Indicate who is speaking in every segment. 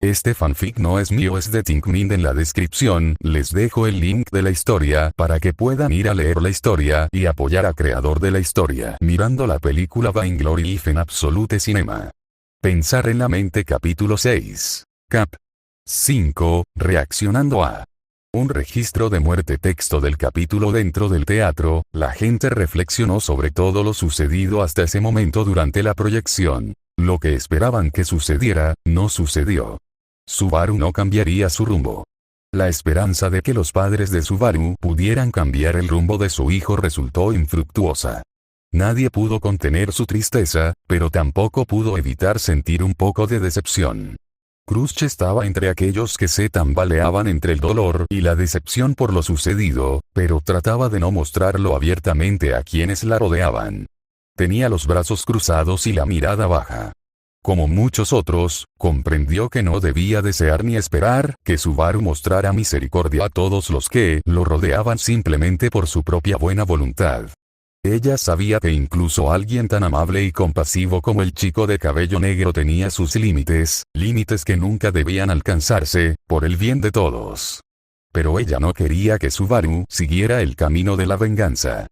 Speaker 1: Este fanfic no es mío, es de Thinkmin. En la descripción les dejo el link de la historia para que puedan ir a leer la historia y apoyar al creador de la historia mirando la película Vainglory Life en Absolute Cinema. Pensar en la mente capítulo 6. Cap. 5. Reaccionando a un registro de muerte. Texto del capítulo. Dentro del teatro, la gente reflexionó sobre todo lo sucedido hasta ese momento durante la proyección. Lo que esperaban que sucediera, no sucedió. Subaru no cambiaría su rumbo. La esperanza de que los padres de Subaru pudieran cambiar el rumbo de su hijo resultó infructuosa. Nadie pudo contener su tristeza, pero tampoco pudo evitar sentir un poco de decepción. Crush estaba entre aquellos que se tambaleaban entre el dolor y la decepción por lo sucedido, pero trataba de no mostrarlo abiertamente a quienes la rodeaban. Tenía los brazos cruzados y la mirada baja. Como muchos otros, comprendió que no debía desear ni esperar que Subaru mostrara misericordia a todos los que lo rodeaban simplemente por su propia buena voluntad. Ella sabía que incluso alguien tan amable y compasivo como el chico de cabello negro tenía sus límites, límites que nunca debían alcanzarse, por el bien de todos. Pero ella no quería que Subaru siguiera el camino de la venganza.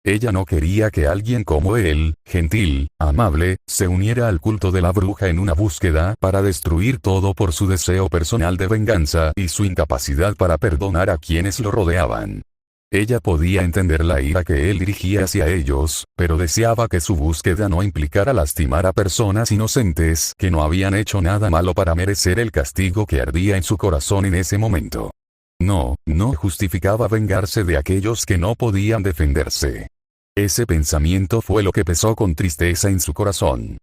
Speaker 1: Ella no quería que alguien como él, gentil, amable, se uniera al culto de la bruja en una búsqueda para destruir todo por su deseo personal de venganza y su incapacidad para perdonar a quienes lo rodeaban. Ella podía entender la ira que él dirigía hacia ellos, pero deseaba que su búsqueda no implicara lastimar a personas inocentes que no habían hecho nada malo para merecer el castigo que ardía en su corazón en ese momento. No justificaba vengarse de aquellos que no podían defenderse. Ese pensamiento fue lo que pesó con tristeza en su corazón.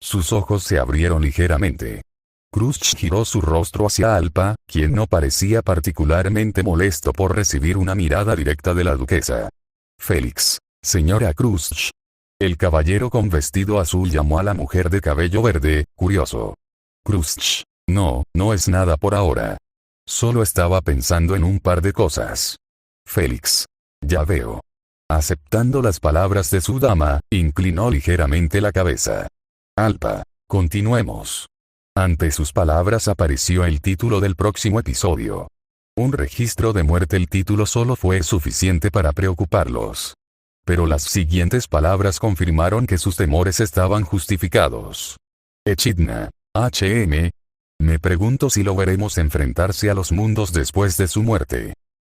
Speaker 1: Sus ojos se abrieron ligeramente. Crush giró su rostro hacia Alpa, quien no parecía particularmente molesto por recibir una mirada directa de la duquesa. Félix. Señora Crush. El caballero con vestido azul llamó a la mujer de cabello verde, curioso. Crush. No es nada por ahora. Solo estaba pensando en un par de cosas. Félix. Ya veo. Aceptando las palabras de su dama, inclinó ligeramente la cabeza. Alpa. Continuemos. Ante sus palabras apareció el título del próximo episodio. Un registro de muerte. El título solo fue suficiente para preocuparlos. Pero las siguientes palabras confirmaron que sus temores estaban justificados. Echidna. HM. Me pregunto si lo veremos enfrentarse a los mundos después de su muerte.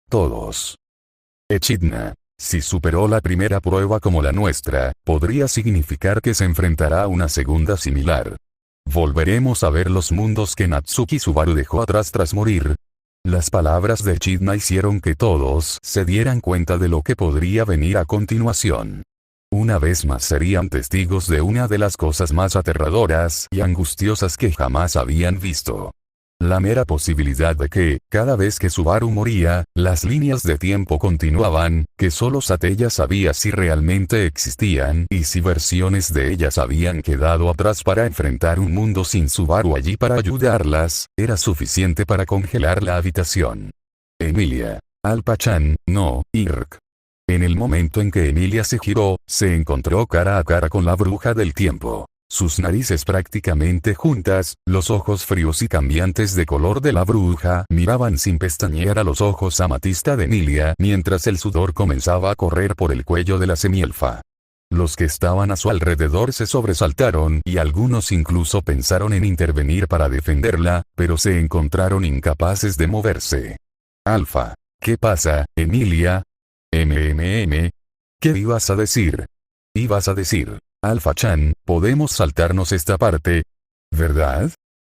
Speaker 1: Todos. Echidna. Si superó la primera prueba como la nuestra, podría significar que se enfrentará a una segunda similar. ¿Volveremos a ver los mundos que Natsuki Subaru dejó atrás tras morir? Las palabras de Echidna hicieron que todos se dieran cuenta de lo que podría venir a continuación. Una vez más serían testigos de una de las cosas más aterradoras y angustiosas que jamás habían visto. La mera posibilidad de que, cada vez que Subaru moría, las líneas de tiempo continuaban, que solo Satella sabía si realmente existían y si versiones de ellas habían quedado atrás para enfrentar un mundo sin Subaru allí para ayudarlas, era suficiente para congelar la habitación. Emilia. Alpa-chan, no, Irk. En el momento en que Emilia se giró, se encontró cara a cara con la bruja del tiempo. Sus narices prácticamente juntas, los ojos fríos y cambiantes de color de la bruja miraban sin pestañear a los ojos amatista de Emilia mientras el sudor comenzaba a correr por el cuello de la semielfa. Los que estaban a su alrededor se sobresaltaron y algunos incluso pensaron en intervenir para defenderla, pero se encontraron incapaces de moverse. Alfa. ¿Qué pasa, Emilia? ¿Qué ibas a decir? Ibas a decir. Alfa-chan, podemos saltarnos esta parte, ¿verdad?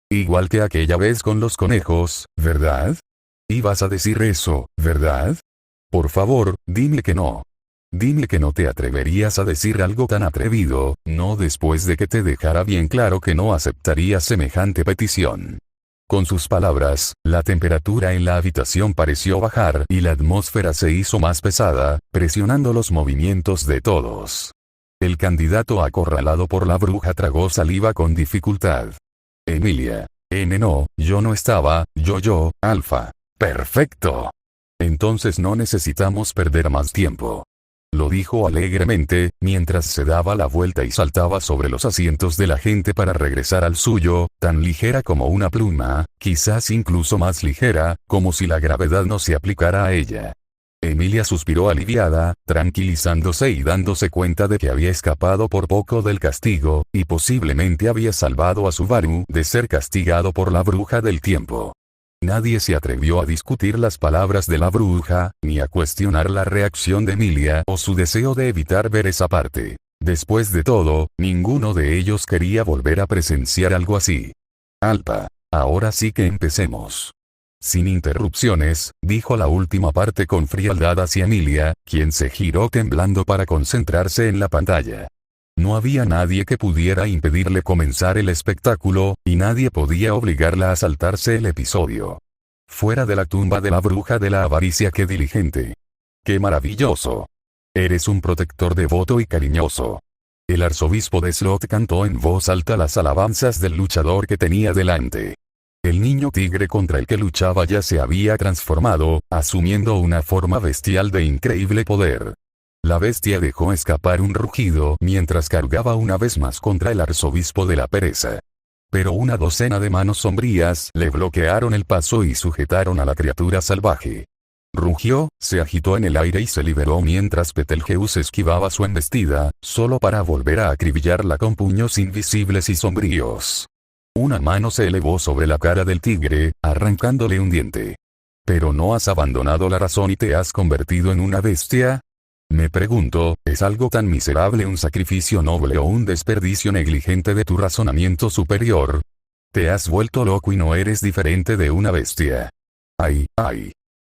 Speaker 1: Igual que aquella vez con los conejos, ¿verdad? Ibas a decir eso, ¿verdad? Por favor, dime que no. Dime que no te atreverías a decir algo tan atrevido, no después de que te dejara bien claro que no aceptarías semejante petición. Con sus palabras, la temperatura en la habitación pareció bajar y la atmósfera se hizo más pesada, presionando los movimientos de todos. El candidato acorralado por la bruja tragó saliva con dificultad. Emilia. No, yo no estaba, Alfa. Perfecto. Entonces no necesitamos perder más tiempo. Lo dijo alegremente, mientras se daba la vuelta y saltaba sobre los asientos de la gente para regresar al suyo, tan ligera como una pluma, quizás incluso más ligera, como si la gravedad no se aplicara a ella. Emilia suspiró aliviada, tranquilizándose y dándose cuenta de que había escapado por poco del castigo, y posiblemente había salvado a Subaru de ser castigado por la bruja del tiempo. Nadie se atrevió a discutir las palabras de la bruja, ni a cuestionar la reacción de Emilia o su deseo de evitar ver esa parte. Después de todo, ninguno de ellos quería volver a presenciar algo así. Alpa, ahora sí que empecemos. Sin interrupciones, dijo la última parte con frialdad hacia Emilia, quien se giró temblando para concentrarse en la pantalla. No había nadie que pudiera impedirle comenzar el espectáculo, y nadie podía obligarla a saltarse el episodio. Fuera de la tumba de la bruja de la avaricia, qué diligente. ¡Qué maravilloso! Eres un protector devoto y cariñoso. El arzobispo de Slot cantó en voz alta las alabanzas del luchador que tenía delante. El niño tigre contra el que luchaba ya se había transformado, asumiendo una forma bestial de increíble poder. La bestia dejó escapar un rugido mientras cargaba una vez más contra el arzobispo de la pereza. Pero una docena de manos sombrías le bloquearon el paso y sujetaron a la criatura salvaje. Rugió, se agitó en el aire y se liberó mientras Betelgeuse esquivaba su embestida, solo para volver a acribillarla con puños invisibles y sombríos. Una mano se elevó sobre la cara del tigre, arrancándole un diente. ¿Pero no has abandonado la razón y te has convertido en una bestia? Me pregunto, ¿es algo tan miserable un sacrificio noble o un desperdicio negligente de tu razonamiento superior? Te has vuelto loco y no eres diferente de una bestia. ¡Ay, ay!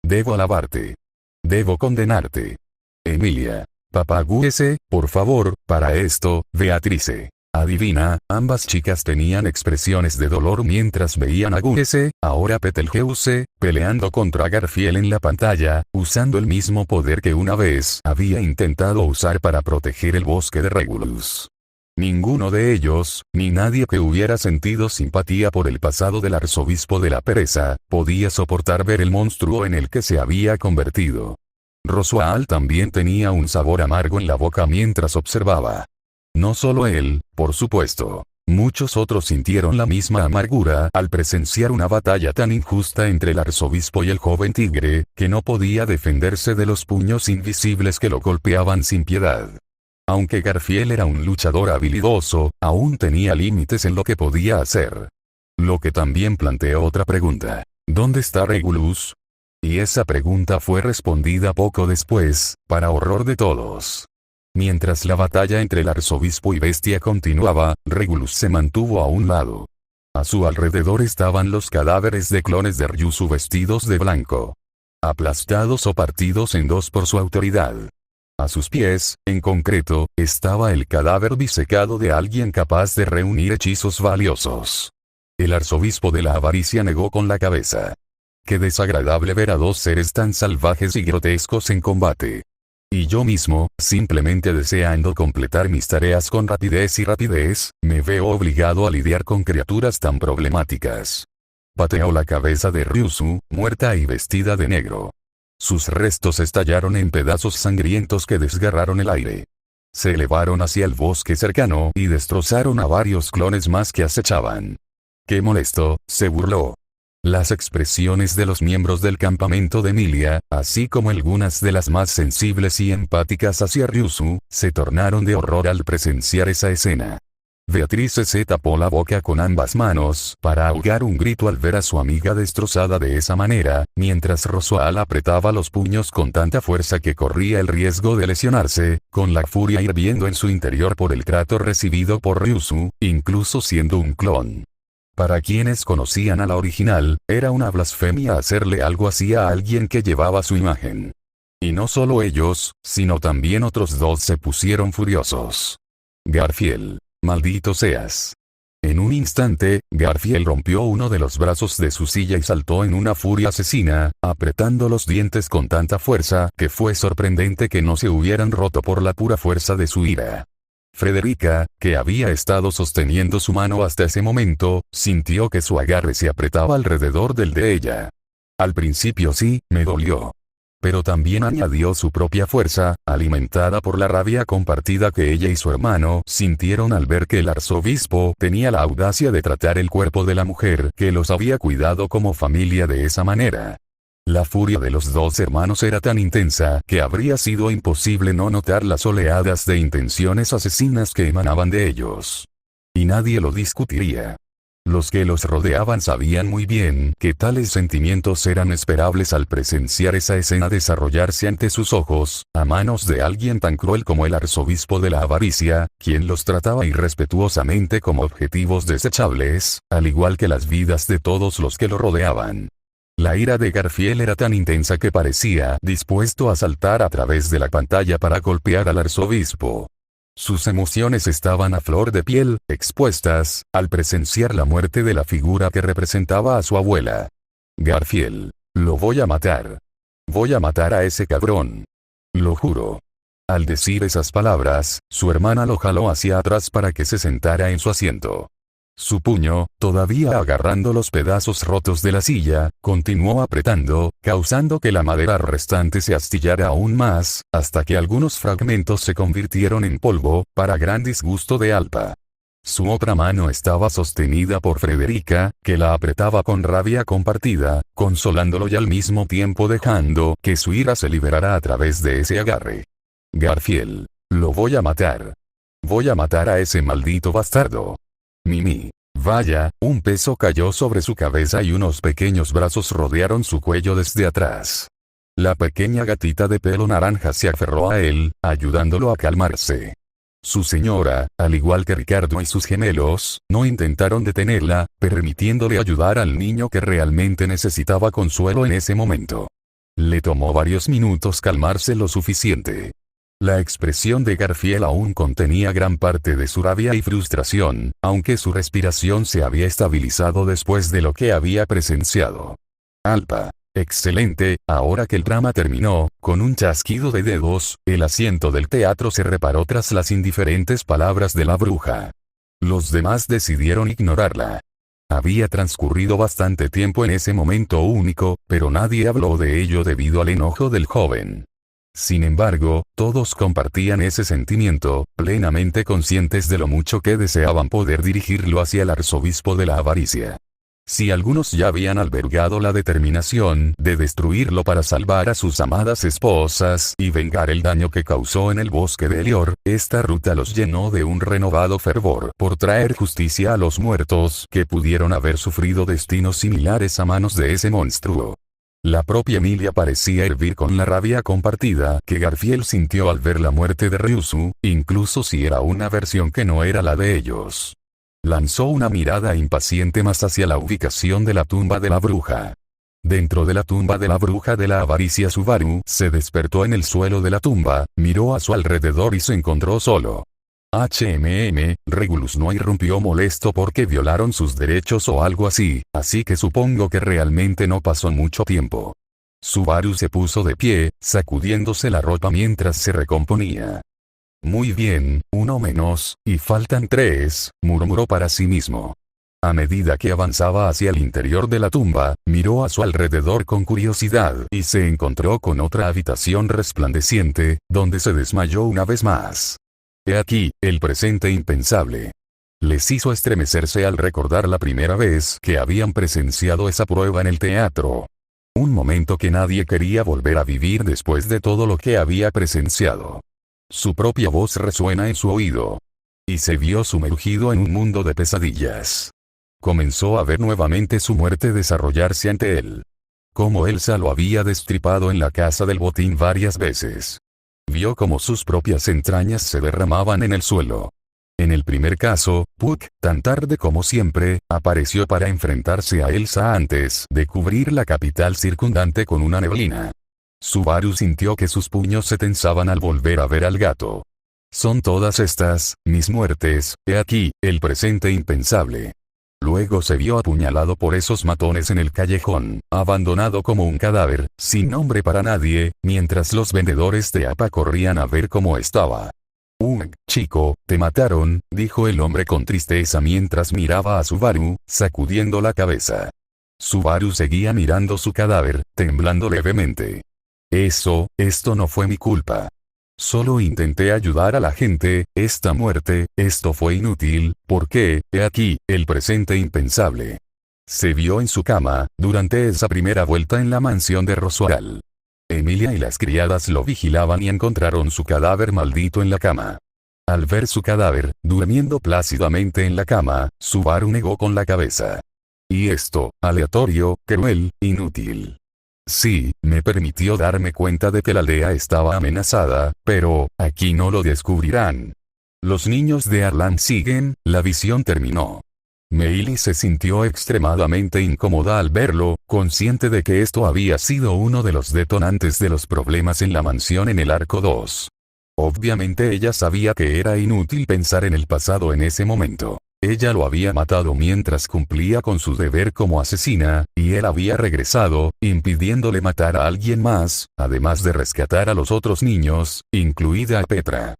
Speaker 1: Debo alabarte. Debo condenarte. Emilia. Papagüese, por favor, para esto, Beatrice. Adivina, ambas chicas tenían expresiones de dolor mientras veían a Guese, ahora Betelgeuse, peleando contra Garfiel en la pantalla, usando el mismo poder que una vez había intentado usar para proteger el bosque de Regulus. Ninguno de ellos, ni nadie que hubiera sentido simpatía por el pasado del arzobispo de la pereza, podía soportar ver el monstruo en el que se había convertido. Roswaal también tenía un sabor amargo en la boca mientras observaba. No solo él, por supuesto. Muchos otros sintieron la misma amargura al presenciar una batalla tan injusta entre el arzobispo y el joven tigre, que no podía defenderse de los puños invisibles que lo golpeaban sin piedad. Aunque Garfiel era un luchador habilidoso, aún tenía límites en lo que podía hacer. Lo que también planteó otra pregunta. ¿Dónde está Regulus? Y esa pregunta fue respondida poco después, para horror de todos. Mientras la batalla entre el arzobispo y bestia continuaba, Regulus se mantuvo a un lado. A su alrededor estaban los cadáveres de clones de Ryuzu vestidos de blanco. Aplastados o partidos en dos por su autoridad. A sus pies, en concreto, estaba el cadáver disecado de alguien capaz de reunir hechizos valiosos. El arzobispo de la avaricia negó con la cabeza. Qué desagradable ver a dos seres tan salvajes y grotescos en combate. Y yo mismo, simplemente deseando completar mis tareas con rapidez, me veo obligado a lidiar con criaturas tan problemáticas. Pateó la cabeza de Ryuzu, muerta y vestida de negro. Sus restos estallaron en pedazos sangrientos que desgarraron el aire. Se elevaron hacia el bosque cercano y destrozaron a varios clones más que acechaban. ¡Qué molesto!, se burló. Las expresiones de los miembros del campamento de Emilia, así como algunas de las más sensibles y empáticas hacia Ryuzu, se tornaron de horror al presenciar esa escena. Beatrice se tapó la boca con ambas manos para ahogar un grito al ver a su amiga destrozada de esa manera, mientras Roswaal apretaba los puños con tanta fuerza que corría el riesgo de lesionarse, con la furia hirviendo en su interior por el trato recibido por Ryuzu, incluso siendo un clon. Para quienes conocían a la original, era una blasfemia hacerle algo así a alguien que llevaba su imagen. Y no solo ellos, sino también otros dos se pusieron furiosos. Garfiel. Maldito seas. En un instante, Garfiel rompió uno de los brazos de su silla y saltó en una furia asesina, apretando los dientes con tanta fuerza que fue sorprendente que no se hubieran roto por la pura fuerza de su ira. Frederica, que había estado sosteniendo su mano hasta ese momento, sintió que su agarre se apretaba alrededor del de ella. Al principio sí, me dolió. pero también añadió su propia fuerza, alimentada por la rabia compartida que ella y su hermano sintieron al ver que el arzobispo tenía la audacia de tratar el cuerpo de la mujer que los había cuidado como familia de esa manera. La furia de los dos hermanos era tan intensa que habría sido imposible no notar las oleadas de intenciones asesinas que emanaban de ellos. Y nadie lo discutiría. Los que los rodeaban sabían muy bien que tales sentimientos eran esperables al presenciar esa escena desarrollarse ante sus ojos, a manos de alguien tan cruel como el arzobispo de la avaricia, quien los trataba irrespetuosamente como objetivos desechables, al igual que las vidas de todos los que lo rodeaban. La ira de Garfield era tan intensa que parecía dispuesto a saltar a través de la pantalla para golpear al arzobispo. Sus emociones estaban a flor de piel, expuestas, al presenciar la muerte de la figura que representaba a su abuela. Garfield, lo voy a matar. Voy a matar a ese cabrón. Lo juro. Al decir esas palabras, su hermana lo jaló hacia atrás para que se sentara en su asiento. Su puño, todavía agarrando los pedazos rotos de la silla, continuó apretando, causando que la madera restante se astillara aún más, hasta que algunos fragmentos se convirtieron en polvo, para gran disgusto de Alpa. Su otra mano estaba sostenida por Frederica, que la apretaba con rabia compartida, consolándolo y al mismo tiempo dejando que su ira se liberara a través de ese agarre. Garfield, lo voy a matar. Voy a matar a ese maldito bastardo. Mimi. Vaya, un peso cayó sobre su cabeza y unos pequeños brazos rodearon su cuello desde atrás. La pequeña gatita de pelo naranja se aferró a él, ayudándolo a calmarse. Su señora, al igual que Ricardo y sus gemelos, no intentaron detenerla, permitiéndole ayudar al niño que realmente necesitaba consuelo en ese momento. Le tomó varios minutos calmarse lo suficiente. La expresión de Garfield aún contenía gran parte de su rabia y frustración, aunque su respiración se había estabilizado después de lo que había presenciado. Alpa. Excelente, ahora que el drama terminó, con un chasquido de dedos, el asiento del teatro se reparó tras las indiferentes palabras de la bruja. Los demás decidieron ignorarla. Había transcurrido bastante tiempo en ese momento único, pero nadie habló de ello debido al enojo del joven. Sin embargo, todos compartían ese sentimiento, plenamente conscientes de lo mucho que deseaban poder dirigirlo hacia el arzobispo de la avaricia. Si algunos ya habían albergado la determinación de destruirlo para salvar a sus amadas esposas y vengar el daño que causó en el bosque de Elior, esta ruta los llenó de un renovado fervor por traer justicia a los muertos que pudieron haber sufrido destinos similares a manos de ese monstruo. La propia Emilia parecía hervir con la rabia compartida que Garfield sintió al ver la muerte de Ryuzu, incluso si era una versión que no era la de ellos. Lanzó una mirada impaciente más hacia la ubicación de la tumba de la bruja. Dentro de la tumba de la bruja de la avaricia, Subaru se despertó en el suelo de la tumba, miró a su alrededor y se encontró solo. Regulus no irrumpió molesto porque violaron sus derechos o algo así que supongo que realmente no pasó mucho tiempo. Subaru se puso de pie, sacudiéndose la ropa mientras se recomponía. Muy bien, uno menos, y faltan 3, murmuró para sí mismo. A medida que avanzaba hacia el interior de la tumba, miró a su alrededor con curiosidad y se encontró con otra habitación resplandeciente, donde se desmayó una vez más. He aquí, el presente impensable. Les hizo estremecerse al recordar la primera vez que habían presenciado esa prueba en el teatro. Un momento que nadie quería volver a vivir después de todo lo que había presenciado. Su propia voz resuena en su oído. Y se vio sumergido en un mundo de pesadillas. Comenzó a ver nuevamente su muerte desarrollarse ante él. Como Elsa lo había destripado en la casa del botín varias veces. Vio como sus propias entrañas se derramaban en el suelo. En el primer caso, Puck, tan tarde como siempre, apareció para enfrentarse a Elsa antes de cubrir la capital circundante con una neblina. Subaru sintió que sus puños se tensaban al volver a ver al gato. Son todas estas, mis muertes, he aquí, el presente impensable. Luego se vio apuñalado por esos matones en el callejón, abandonado como un cadáver, sin nombre para nadie, mientras los vendedores de APA corrían a ver cómo estaba. Chico, te mataron, dijo el hombre con tristeza mientras miraba a Subaru, sacudiendo la cabeza. Subaru seguía mirando su cadáver, temblando levemente. Esto no fue mi culpa. Solo intenté ayudar a la gente. Esta muerte, esto fue inútil, porque, he aquí, el presente impensable. Se vio en su cama, durante esa primera vuelta en la mansión de Roswell. Emilia y las criadas lo vigilaban y encontraron su cadáver maldito en la cama. Al ver su cadáver, durmiendo plácidamente en la cama, Subaru negó con la cabeza. Y esto, aleatorio, cruel, inútil. Sí, me permitió darme cuenta de que la aldea estaba amenazada, pero, aquí no lo descubrirán. Los niños de Arlan siguen, la visión terminó. Meili se sintió extremadamente incómoda al verlo, consciente de que esto había sido uno de los detonantes de los problemas en la mansión en el arco 2. Obviamente ella sabía que era inútil pensar en el pasado en ese momento. Ella lo había matado mientras cumplía con su deber como asesina, y él había regresado, impidiéndole matar a alguien más, además de rescatar a los otros niños, incluida a Petra.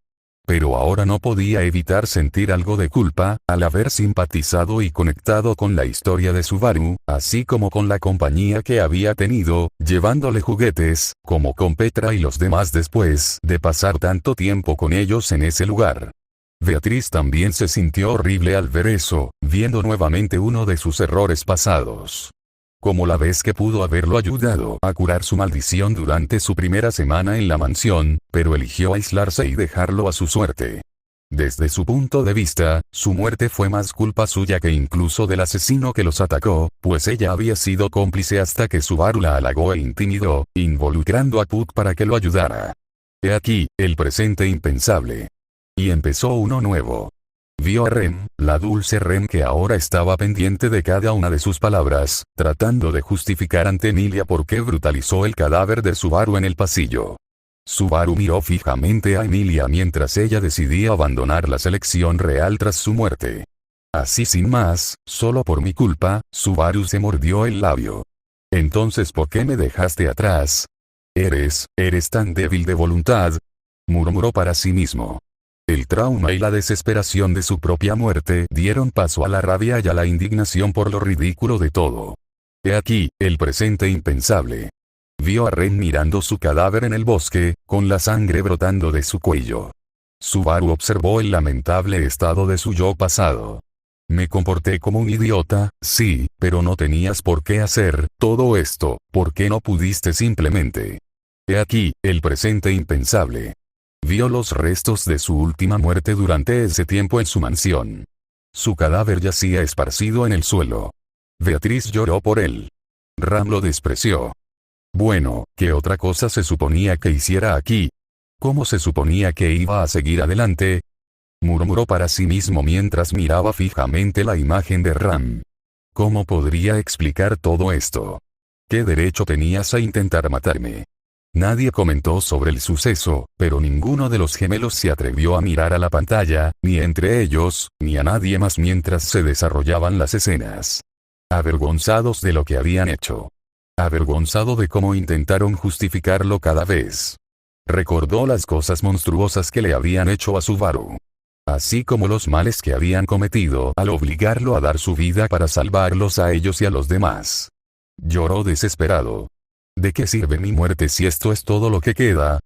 Speaker 1: Pero ahora no podía evitar sentir algo de culpa, al haber simpatizado y conectado con la historia de Subaru, así como con la compañía que había tenido, llevándole juguetes, como con Petra y los demás después de pasar tanto tiempo con ellos en ese lugar. Beatriz también se sintió horrible al ver eso, viendo nuevamente uno de sus errores pasados. Como la vez que pudo haberlo ayudado a curar su maldición durante su primera semana en la mansión, pero eligió aislarse y dejarlo a su suerte. Desde su punto de vista, su muerte fue más culpa suya que incluso del asesino que los atacó, pues ella había sido cómplice hasta que Subaru la halagó e intimidó, involucrando a Puck para que lo ayudara. He aquí, el presente impensable. Y empezó uno nuevo. Vio a Rem, la dulce Rem que ahora estaba pendiente de cada una de sus palabras, tratando de justificar ante Emilia por qué brutalizó el cadáver de Subaru en el pasillo. Subaru miró fijamente a Emilia mientras ella decidía abandonar la selección real tras su muerte. Así sin más, solo por mi culpa, Subaru se mordió el labio. Entonces ¿por qué me dejaste atrás? Eres tan débil de voluntad, murmuró para sí mismo. El trauma y la desesperación de su propia muerte dieron paso a la rabia y a la indignación por lo ridículo de todo. He aquí, el presente impensable. Vio a Ren mirando su cadáver en el bosque, con la sangre brotando de su cuello. Subaru observó el lamentable estado de su yo pasado. Me comporté como un idiota, sí, pero no tenías por qué hacer todo esto, ¿por qué no pudiste simplemente? He aquí, el presente impensable. Vio los restos de su última muerte durante ese tiempo en su mansión. Su cadáver yacía esparcido en el suelo. Beatriz lloró por él. Ram lo despreció. Bueno, ¿qué otra cosa se suponía que hiciera aquí? ¿Cómo se suponía que iba a seguir adelante? Murmuró para sí mismo mientras miraba fijamente la imagen de Ram. ¿Cómo podría explicar todo esto? ¿Qué derecho tenías a intentar matarme? Nadie comentó sobre el suceso, pero ninguno de los gemelos se atrevió a mirar a la pantalla, ni entre ellos, ni a nadie más mientras se desarrollaban las escenas. Avergonzados de lo que habían hecho. Avergonzado de cómo intentaron justificarlo cada vez. Recordó las cosas monstruosas que le habían hecho a Subaru. Así como los males que habían cometido al obligarlo a dar su vida para salvarlos a ellos y a los demás. Lloró desesperado. ¿De qué sirve mi muerte si esto es todo lo que queda?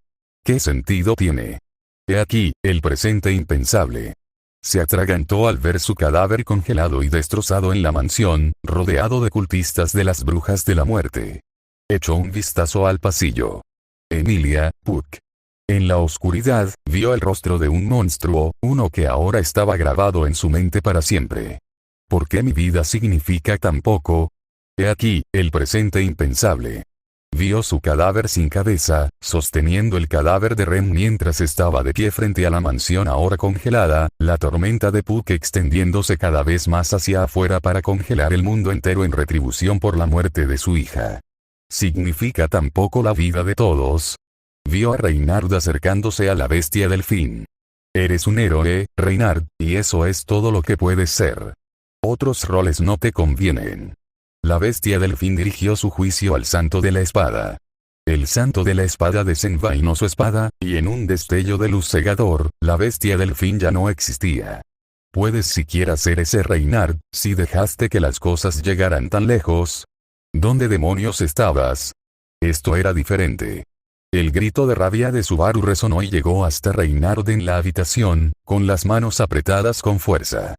Speaker 1: ¿Qué sentido tiene? He aquí, el presente impensable. Se atragantó al ver su cadáver congelado y destrozado en la mansión, rodeado de cultistas de las brujas de la muerte. Echó un vistazo al pasillo. Emilia, Puck. En la oscuridad, vio el rostro de un monstruo, uno que ahora estaba grabado en su mente para siempre. ¿Por qué mi vida significa tan poco? He aquí, el presente impensable. Vio su cadáver sin cabeza, sosteniendo el cadáver de Ren mientras estaba de pie frente a la mansión ahora congelada, la tormenta de Puck extendiéndose cada vez más hacia afuera para congelar el mundo entero en retribución por la muerte de su hija. ¿Significa tan poco la vida de todos? Vio a Reynard acercándose a la bestia delfín. Eres un héroe, Reynard, y eso es todo lo que puedes ser. Otros roles no te convienen. La bestia delfín dirigió su juicio al santo de la espada. El santo de la espada desenvainó su espada, y en un destello de luz cegador, la bestia delfín ya no existía. ¿Puedes siquiera ser ese Reynard, si dejaste que las cosas llegaran tan lejos? ¿Dónde demonios estabas? Esto era diferente. El grito de rabia de Subaru resonó y llegó hasta Reynard en la habitación, con las manos apretadas con fuerza.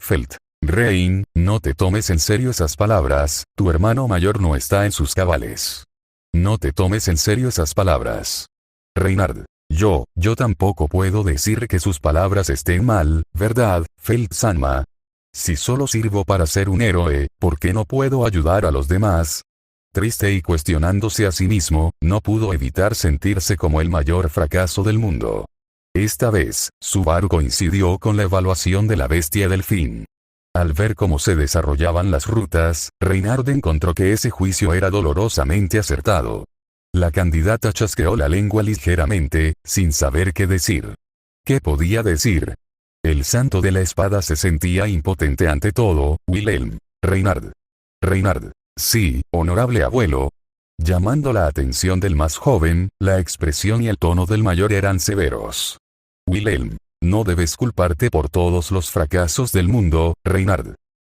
Speaker 1: Felt. Rein, no te tomes en serio esas palabras, tu hermano mayor no está en sus cabales. No te tomes en serio esas palabras. Reynard. Yo tampoco puedo decir que sus palabras estén mal, ¿verdad, Felt-sanma? Si solo sirvo para ser un héroe, ¿por qué no puedo ayudar a los demás? Triste y cuestionándose a sí mismo, no pudo evitar sentirse como el mayor fracaso del mundo. Esta vez, Subaru coincidió con la evaluación de la bestia delfín. Al ver cómo se desarrollaban las rutas, Reynard encontró que ese juicio era dolorosamente acertado. La candidata chasqueó la lengua ligeramente, sin saber qué decir. ¿Qué podía decir? El santo de la espada se sentía impotente ante todo. Wilhelm. Reynard. Reynard. Sí, honorable abuelo. Llamando la atención del más joven, la expresión y el tono del mayor eran severos. Wilhelm. No debes culparte por todos los fracasos del mundo, Reynard.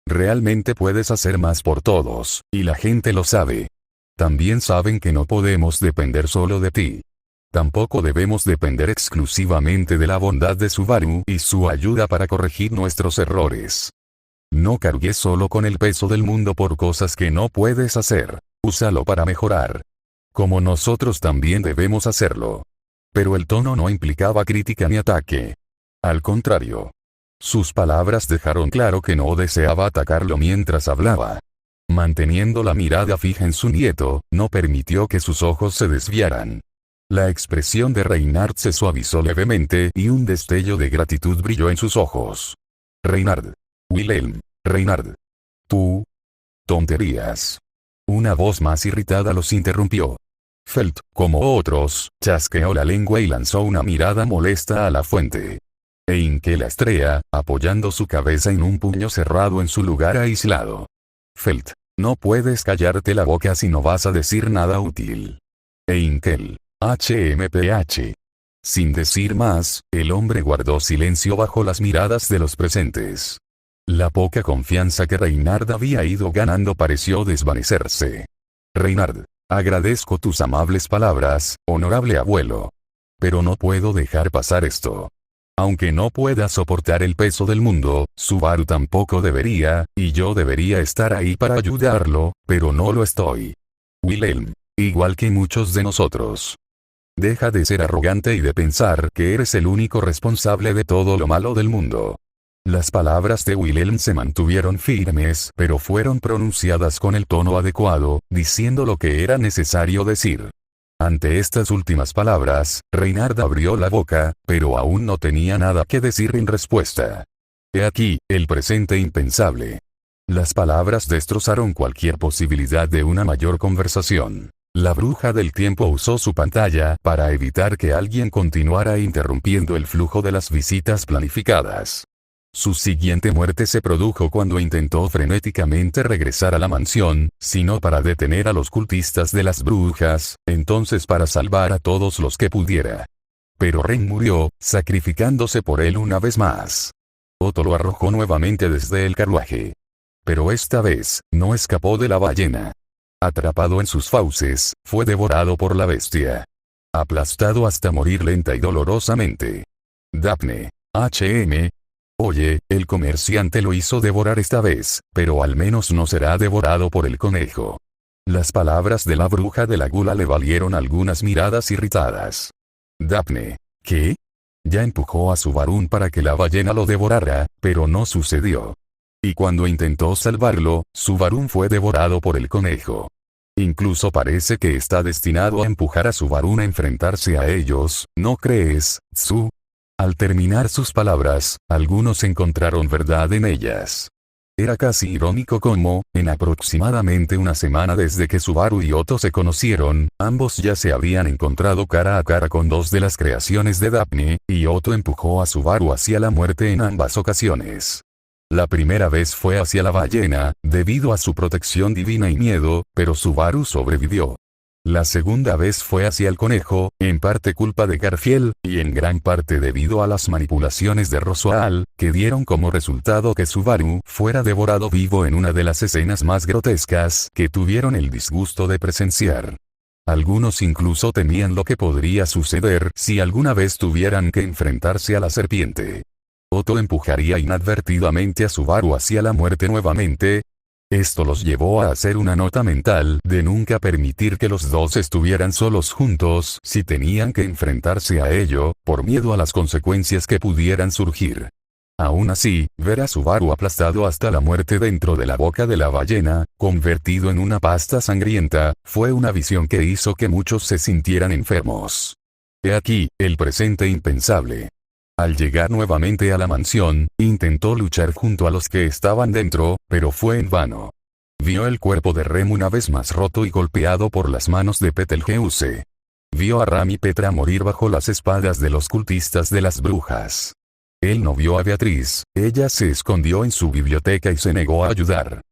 Speaker 1: Realmente puedes hacer más por todos, y la gente lo sabe. También saben que no podemos depender solo de ti. Tampoco debemos depender exclusivamente de la bondad de Subaru y su ayuda para corregir nuestros errores. No cargues solo con el peso del mundo por cosas que no puedes hacer. Úsalo para mejorar. Como nosotros también debemos hacerlo. Pero el tono no implicaba crítica ni ataque. Al contrario. Sus palabras dejaron claro que no deseaba atacarlo mientras hablaba. Manteniendo la mirada fija en su nieto, no permitió que sus ojos se desviaran. La expresión de Reynard se suavizó levemente y un destello de gratitud brilló en sus ojos. Reynard. Wilhelm. Reynard. Tú. Tonterías. Una voz más irritada los interrumpió. Felt, como otros, chasqueó la lengua y lanzó una mirada molesta a la fuente. E hinqué la estrella, apoyando su cabeza en un puño cerrado en su lugar aislado. Felt, no puedes callarte la boca si no vas a decir nada útil. Heinkel. HMPH. Sin decir más, el hombre guardó silencio bajo las miradas de los presentes. La poca confianza que Reynard había ido ganando pareció desvanecerse. Reynard, agradezco tus amables palabras, honorable abuelo. Pero no puedo dejar pasar esto. Aunque no pueda soportar el peso del mundo, Subaru tampoco debería, y yo debería estar ahí para ayudarlo, pero no lo estoy. Wilhelm. Igual que muchos de nosotros. Deja de ser arrogante y de pensar que eres el único responsable de todo lo malo del mundo. Las palabras de Wilhelm se mantuvieron firmes, pero fueron pronunciadas con el tono adecuado, diciendo lo que era necesario decir. Ante estas últimas palabras, Reynard abrió la boca, pero aún no tenía nada que decir en respuesta. He aquí, el presente impensable. Las palabras destrozaron cualquier posibilidad de una mayor conversación. La bruja del tiempo usó su pantalla para evitar que alguien continuara interrumpiendo el flujo de las visitas planificadas. Su siguiente muerte se produjo cuando intentó frenéticamente regresar a la mansión, sino para detener a los cultistas de las brujas, entonces para salvar a todos los que pudiera. Pero Ren murió, sacrificándose por él una vez más. Otto lo arrojó nuevamente desde el carruaje. Pero esta vez, no escapó de la ballena. Atrapado en sus fauces, fue devorado por la bestia. Aplastado hasta morir lenta y dolorosamente. Daphne. HM. Oye, el comerciante lo hizo devorar esta vez, pero al menos no será devorado por el conejo. Las palabras de la bruja de la gula le valieron algunas miradas irritadas. Daphne. ¿Qué? Ya empujó a su varón para que la ballena lo devorara, pero no sucedió. Y cuando intentó salvarlo, su varón fue devorado por el conejo. Incluso parece que está destinado a empujar a su varón a enfrentarse a ellos, ¿no crees, Tsu? Al terminar sus palabras, algunos encontraron verdad en ellas. Era casi irónico cómo, en aproximadamente una semana desde que Subaru y Otto se conocieron, ambos ya se habían encontrado cara a cara con dos de las creaciones de Daphne, y Otto empujó a Subaru hacia la muerte en ambas ocasiones. La primera vez fue hacia la ballena, debido a su protección divina y miedo, pero Subaru sobrevivió. La segunda vez fue hacia el conejo, en parte culpa de Garfield, y en gran parte debido a las manipulaciones de Roswell, que dieron como resultado que Subaru fuera devorado vivo en una de las escenas más grotescas que tuvieron el disgusto de presenciar. Algunos incluso temían lo que podría suceder si alguna vez tuvieran que enfrentarse a la serpiente. Otto empujaría inadvertidamente a Subaru hacia la muerte nuevamente. Esto los llevó a hacer una nota mental de nunca permitir que los dos estuvieran solos juntos si tenían que enfrentarse a ello, por miedo a las consecuencias que pudieran surgir. Aún así, ver a Subaru aplastado hasta la muerte dentro de la boca de la ballena, convertido en una pasta sangrienta, fue una visión que hizo que muchos se sintieran enfermos. He aquí, el presente impensable. Al llegar nuevamente a la mansión, intentó luchar junto a los que estaban dentro, pero fue en vano. Vio el cuerpo de Rem una vez más roto y golpeado por las manos de Betelgeuse. Vio a Ram y Petra morir bajo las espadas de los cultistas de las brujas. Él no vio a Beatriz, ella se escondió en su biblioteca y se negó a ayudar.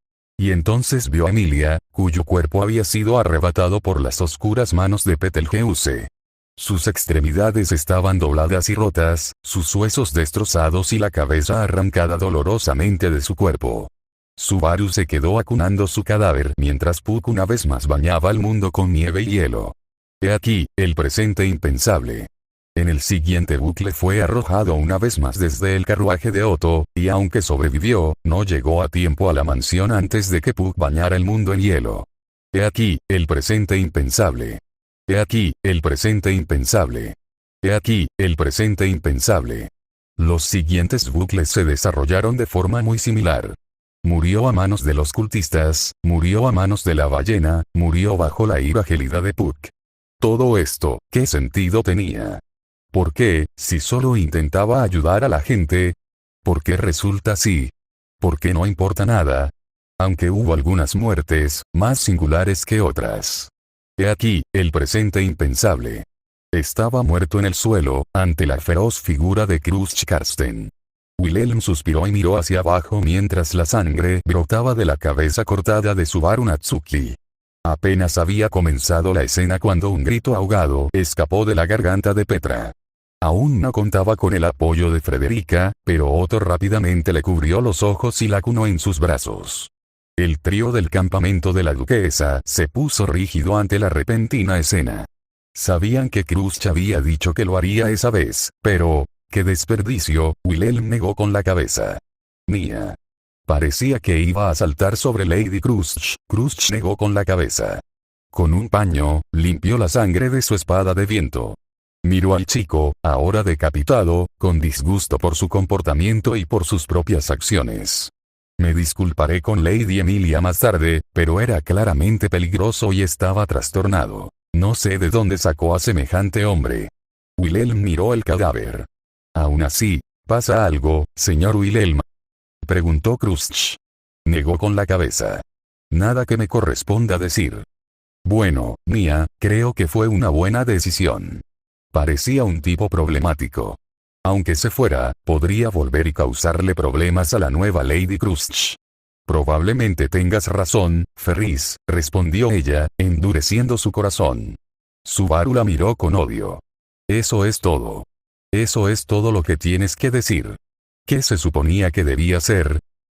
Speaker 1: Y entonces vio a Emilia, cuyo cuerpo había sido arrebatado por las oscuras manos de Betelgeuse. Sus extremidades estaban dobladas y rotas, sus huesos destrozados y la cabeza arrancada dolorosamente de su cuerpo. Subaru se quedó acunando su cadáver mientras Puck una vez más bañaba al mundo con nieve y hielo. He aquí, el presente impensable. En el siguiente bucle fue arrojado una vez más desde el carruaje de Otto, y aunque sobrevivió, no llegó a tiempo a la mansión antes de que Puck bañara el mundo en hielo. He aquí, el presente impensable. He aquí, el presente impensable. He aquí, el presente impensable. Los siguientes bucles se desarrollaron de forma muy similar. Murió a manos de los cultistas, murió a manos de la ballena, murió bajo la ira gélida de Puck. Todo esto, ¿qué sentido tenía? ¿Por qué, si solo intentaba ayudar a la gente? ¿Por qué resulta así? ¿Por qué no importa nada? Aunque hubo algunas muertes, más singulares que otras. He aquí, el presente impensable. Estaba muerto en el suelo, ante la feroz figura de Cruz Karsten. Wilhelm suspiró y miró hacia abajo mientras la sangre brotaba de la cabeza cortada de Subaru Natsuki. Apenas había comenzado la escena cuando un grito ahogado escapó de la garganta de Petra. Aún no contaba con el apoyo de Frederica, pero Otto rápidamente le cubrió los ojos y la acunó en sus brazos. El trío del campamento de la duquesa se puso rígido ante la repentina escena. Sabían que Cruz había dicho que lo haría esa vez, pero, ¡qué desperdicio! Wilhelm negó con la cabeza. Mía. Parecía que iba a saltar sobre Lady Cruz. Cruz negó con la cabeza. Con un paño, limpió la sangre de su espada de viento. Miró al chico, ahora decapitado, con disgusto por su comportamiento y por sus propias acciones. Me disculparé con Lady Emilia más tarde, pero era claramente peligroso y estaba trastornado. No sé de dónde sacó a semejante hombre. Wilhelm miró el cadáver. Aún así, ¿pasa algo, señor Wilhelm?, preguntó Cruz. Negó con la cabeza. Nada que me corresponda decir. Bueno, Mía, creo que fue una buena decisión. Parecía un tipo problemático. Aunque se fuera, podría volver y causarle problemas a la nueva Lady Cruz. Probablemente tengas razón, Ferris, respondió ella, endureciendo su corazón. Subaru la miró con odio. Eso es todo. Eso es todo lo que tienes que decir. ¿Qué se suponía que debía ser?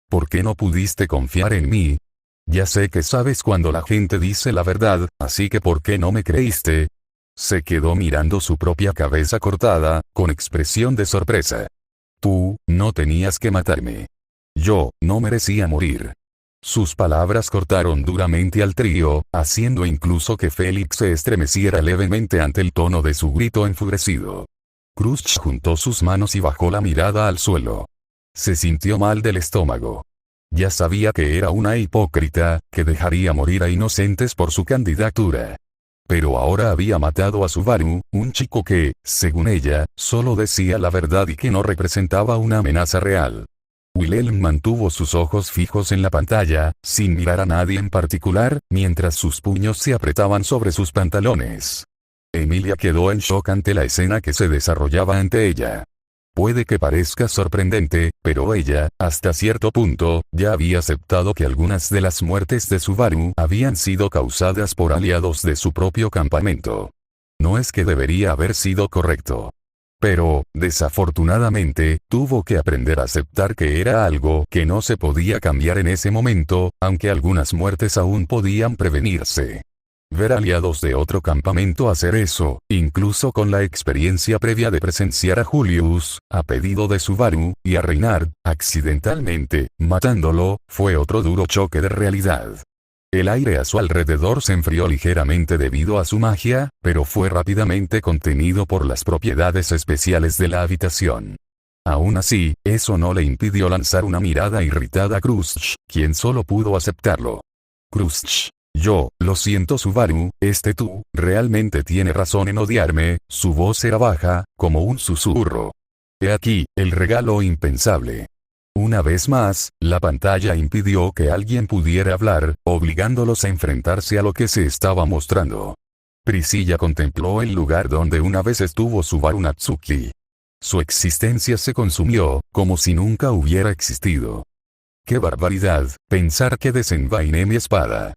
Speaker 1: ¿Por qué no pudiste confiar en mí? Ya sé que sabes cuando la gente dice la verdad, así que ¿por qué no me creíste? Se quedó mirando su propia cabeza cortada, con expresión de sorpresa. Tú, no tenías que matarme. Yo, no merecía morir. Sus palabras cortaron duramente al trío, haciendo incluso que Félix se estremeciera levemente ante el tono de su grito enfurecido. Cruz juntó sus manos y bajó la mirada al suelo. Se sintió mal del estómago. Ya sabía que era una hipócrita, que dejaría morir a inocentes por su candidatura. Pero ahora había matado a Subaru, un chico que, según ella, solo decía la verdad y que no representaba una amenaza real. Wilhelm mantuvo sus ojos fijos en la pantalla, sin mirar a nadie en particular, mientras sus puños se apretaban sobre sus pantalones. Emilia quedó en shock ante la escena que se desarrollaba ante ella. Puede que parezca sorprendente, pero ella, hasta cierto punto, ya había aceptado que algunas de las muertes de Subaru habían sido causadas por aliados de su propio campamento. No es que debería haber sido correcto. Pero, desafortunadamente, tuvo que aprender a aceptar que era algo que no se podía cambiar en ese momento, aunque algunas muertes aún podían prevenirse. Ver aliados de otro campamento hacer eso, incluso con la experiencia previa de presenciar a Julius, a pedido de Subaru, y a Reinhard, accidentalmente, matándolo, fue otro duro choque de realidad. El aire a su alrededor se enfrió ligeramente debido a su magia, pero fue rápidamente contenido por las propiedades especiales de la habitación. Aún así, eso no le impidió lanzar una mirada irritada a Krushch, quien solo pudo aceptarlo. Krushch. Lo siento Subaru, tú, realmente tiene razón en odiarme, su voz era baja, como un susurro. He aquí, el regalo impensable. Una vez más, la pantalla impidió que alguien pudiera hablar, obligándolos a enfrentarse a lo que se estaba mostrando. Priscilla contempló el lugar donde una vez estuvo Subaru Natsuki. Su existencia se consumió, como si nunca hubiera existido. ¡Qué barbaridad, pensar que desenvainé mi espada!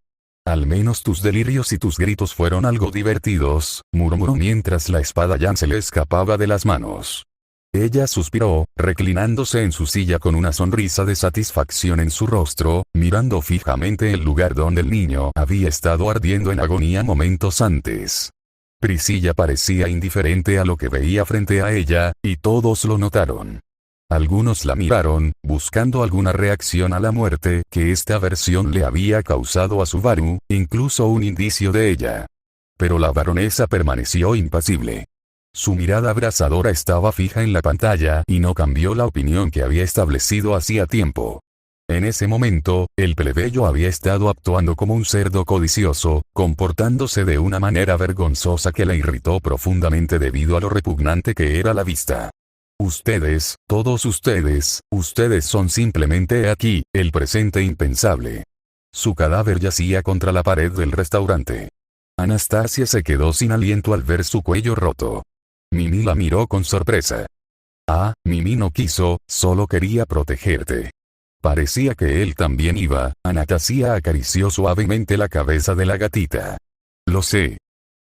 Speaker 1: Al menos tus delirios y tus gritos fueron algo divertidos, murmuró mientras la espada ya se le escapaba de las manos. Ella suspiró, reclinándose en su silla con una sonrisa de satisfacción en su rostro, mirando fijamente el lugar donde el niño había estado ardiendo en agonía momentos antes. Priscilla parecía indiferente a lo que veía frente a ella, y todos lo notaron. Algunos la miraron, buscando alguna reacción a la muerte que esta versión le había causado a Subaru, incluso un indicio de ella. Pero la baronesa permaneció impasible. Su mirada abrasadora estaba fija en la pantalla y no cambió la opinión que había establecido hacía tiempo. En ese momento, el plebeyo había estado actuando como un cerdo codicioso, comportándose de una manera vergonzosa que la irritó profundamente debido a lo repugnante que era la vista. Ustedes, todos ustedes son simplemente aquí, el presente impensable. Su cadáver yacía contra la pared del restaurante. Anastasia se quedó sin aliento al ver su cuello roto. Mimi la miró con sorpresa. Mimi no quiso, solo quería protegerte. Parecía que él también iba. Anastasia acarició suavemente la cabeza de la gatita. Lo sé.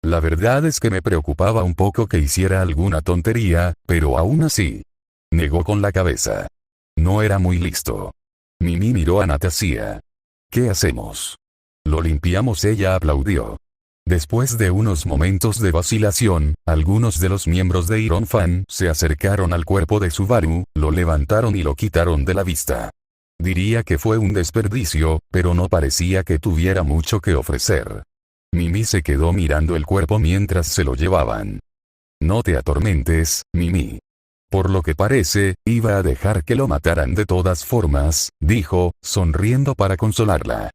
Speaker 1: La verdad es que me preocupaba un poco que hiciera alguna tontería, pero aún así. Negó con la cabeza. No era muy listo. Mimi miró a Anastasia. ¿Qué hacemos? Lo limpiamos, ella aplaudió. Después de unos momentos de vacilación, algunos de los miembros de Iron Fan se acercaron al cuerpo de Subaru, lo levantaron y lo quitaron de la vista. Diría que fue un desperdicio, pero no parecía que tuviera mucho que ofrecer. Mimi se quedó mirando el cuerpo mientras se lo llevaban. No te atormentes, Mimi. Por lo que parece, iba a dejar que lo mataran de todas formas, dijo, sonriendo para consolarla.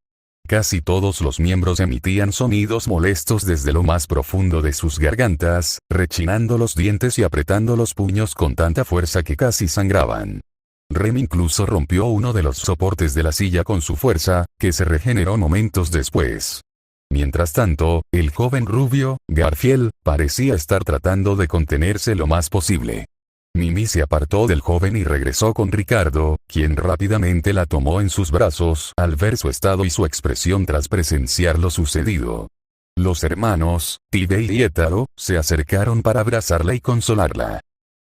Speaker 1: Casi todos los miembros emitían sonidos molestos desde lo más profundo de sus gargantas, rechinando los dientes y apretando los puños con tanta fuerza que casi sangraban. Rem incluso rompió uno de los soportes de la silla con su fuerza, que se regeneró momentos después. Mientras tanto, el joven rubio, Garfield, parecía estar tratando de contenerse lo más posible. Mimi se apartó del joven y regresó con Ricardo, quien rápidamente la tomó en sus brazos al ver su estado y su expresión tras presenciar lo sucedido. Los hermanos, Tibey y Étaro, se acercaron para abrazarla y consolarla.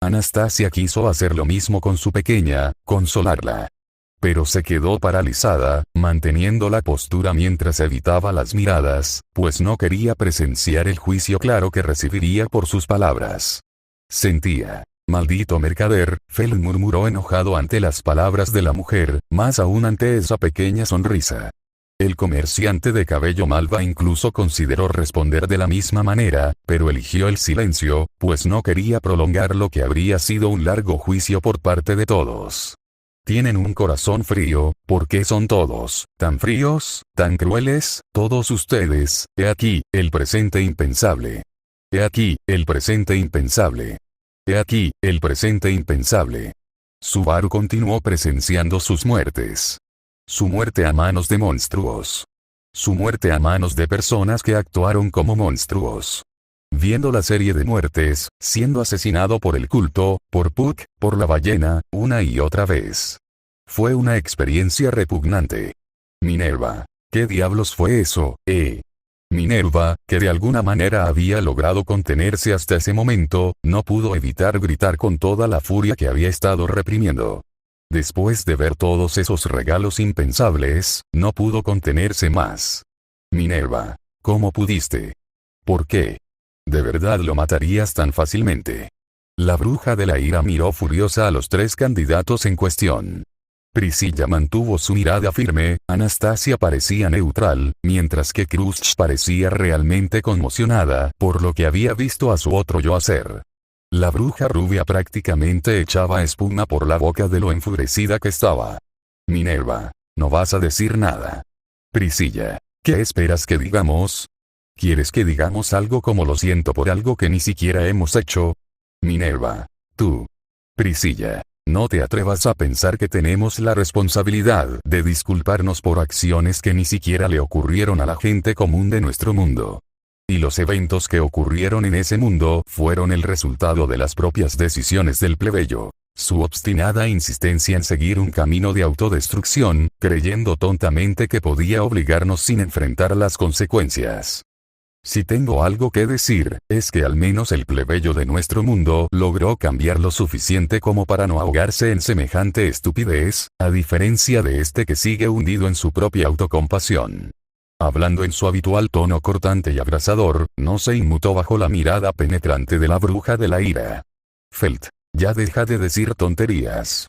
Speaker 1: Anastasia quiso hacer lo mismo con su pequeña, consolarla. Pero se quedó paralizada, manteniendo la postura mientras evitaba las miradas, pues no quería presenciar el juicio claro que recibiría por sus palabras. Sentía. Maldito mercader, Fel murmuró enojado ante las palabras de la mujer, más aún ante esa pequeña sonrisa. El comerciante de cabello malva incluso consideró responder de la misma manera, pero eligió el silencio, pues no quería prolongar lo que habría sido un largo juicio por parte de todos. Tienen un corazón frío, ¿por qué son todos tan fríos, tan crueles, todos ustedes? He aquí, el presente impensable. He aquí, el presente impensable. He aquí, el presente impensable. Subaru continuó presenciando sus muertes. Su muerte a manos de monstruos. Su muerte a manos de personas que actuaron como monstruos. Viendo la serie de muertes, siendo asesinado por el culto, por Puck, por la ballena, una y otra vez. Fue una experiencia repugnante. Minerva. ¿Qué diablos fue eso, Minerva, que de alguna manera había logrado contenerse hasta ese momento, no pudo evitar gritar con toda la furia que había estado reprimiendo. Después de ver todos esos regalos impensables, no pudo contenerse más. Minerva. ¿Cómo pudiste? ¿Por qué? ¿De verdad lo matarías tan fácilmente? La bruja de la ira miró furiosa a los 3 candidatos en cuestión. Priscilla mantuvo su mirada firme, Anastasia parecía neutral, mientras que Cruz parecía realmente conmocionada por lo que había visto a su otro yo hacer. La bruja rubia prácticamente echaba espuma por la boca de lo enfurecida que estaba. Minerva, no vas a decir nada. Priscilla, ¿qué esperas que digamos? ¿Quieres que digamos algo como lo siento por algo que ni siquiera hemos hecho? Minerva, tú. Priscilla, no te atrevas a pensar que tenemos la responsabilidad de disculparnos por acciones que ni siquiera le ocurrieron a la gente común de nuestro mundo. Y los eventos que ocurrieron en ese mundo fueron el resultado de las propias decisiones del plebeyo. Su obstinada insistencia en seguir un camino de autodestrucción, creyendo tontamente que podía obligarnos sin enfrentar las consecuencias. Si tengo algo que decir, es que al menos el plebeyo de nuestro mundo logró cambiar lo suficiente como para no ahogarse en semejante estupidez, a diferencia de este que sigue hundido en su propia autocompasión. Hablando en su habitual tono cortante y abrasador, no se inmutó bajo la mirada penetrante de la bruja de la ira. Felt, ya deja de decir tonterías.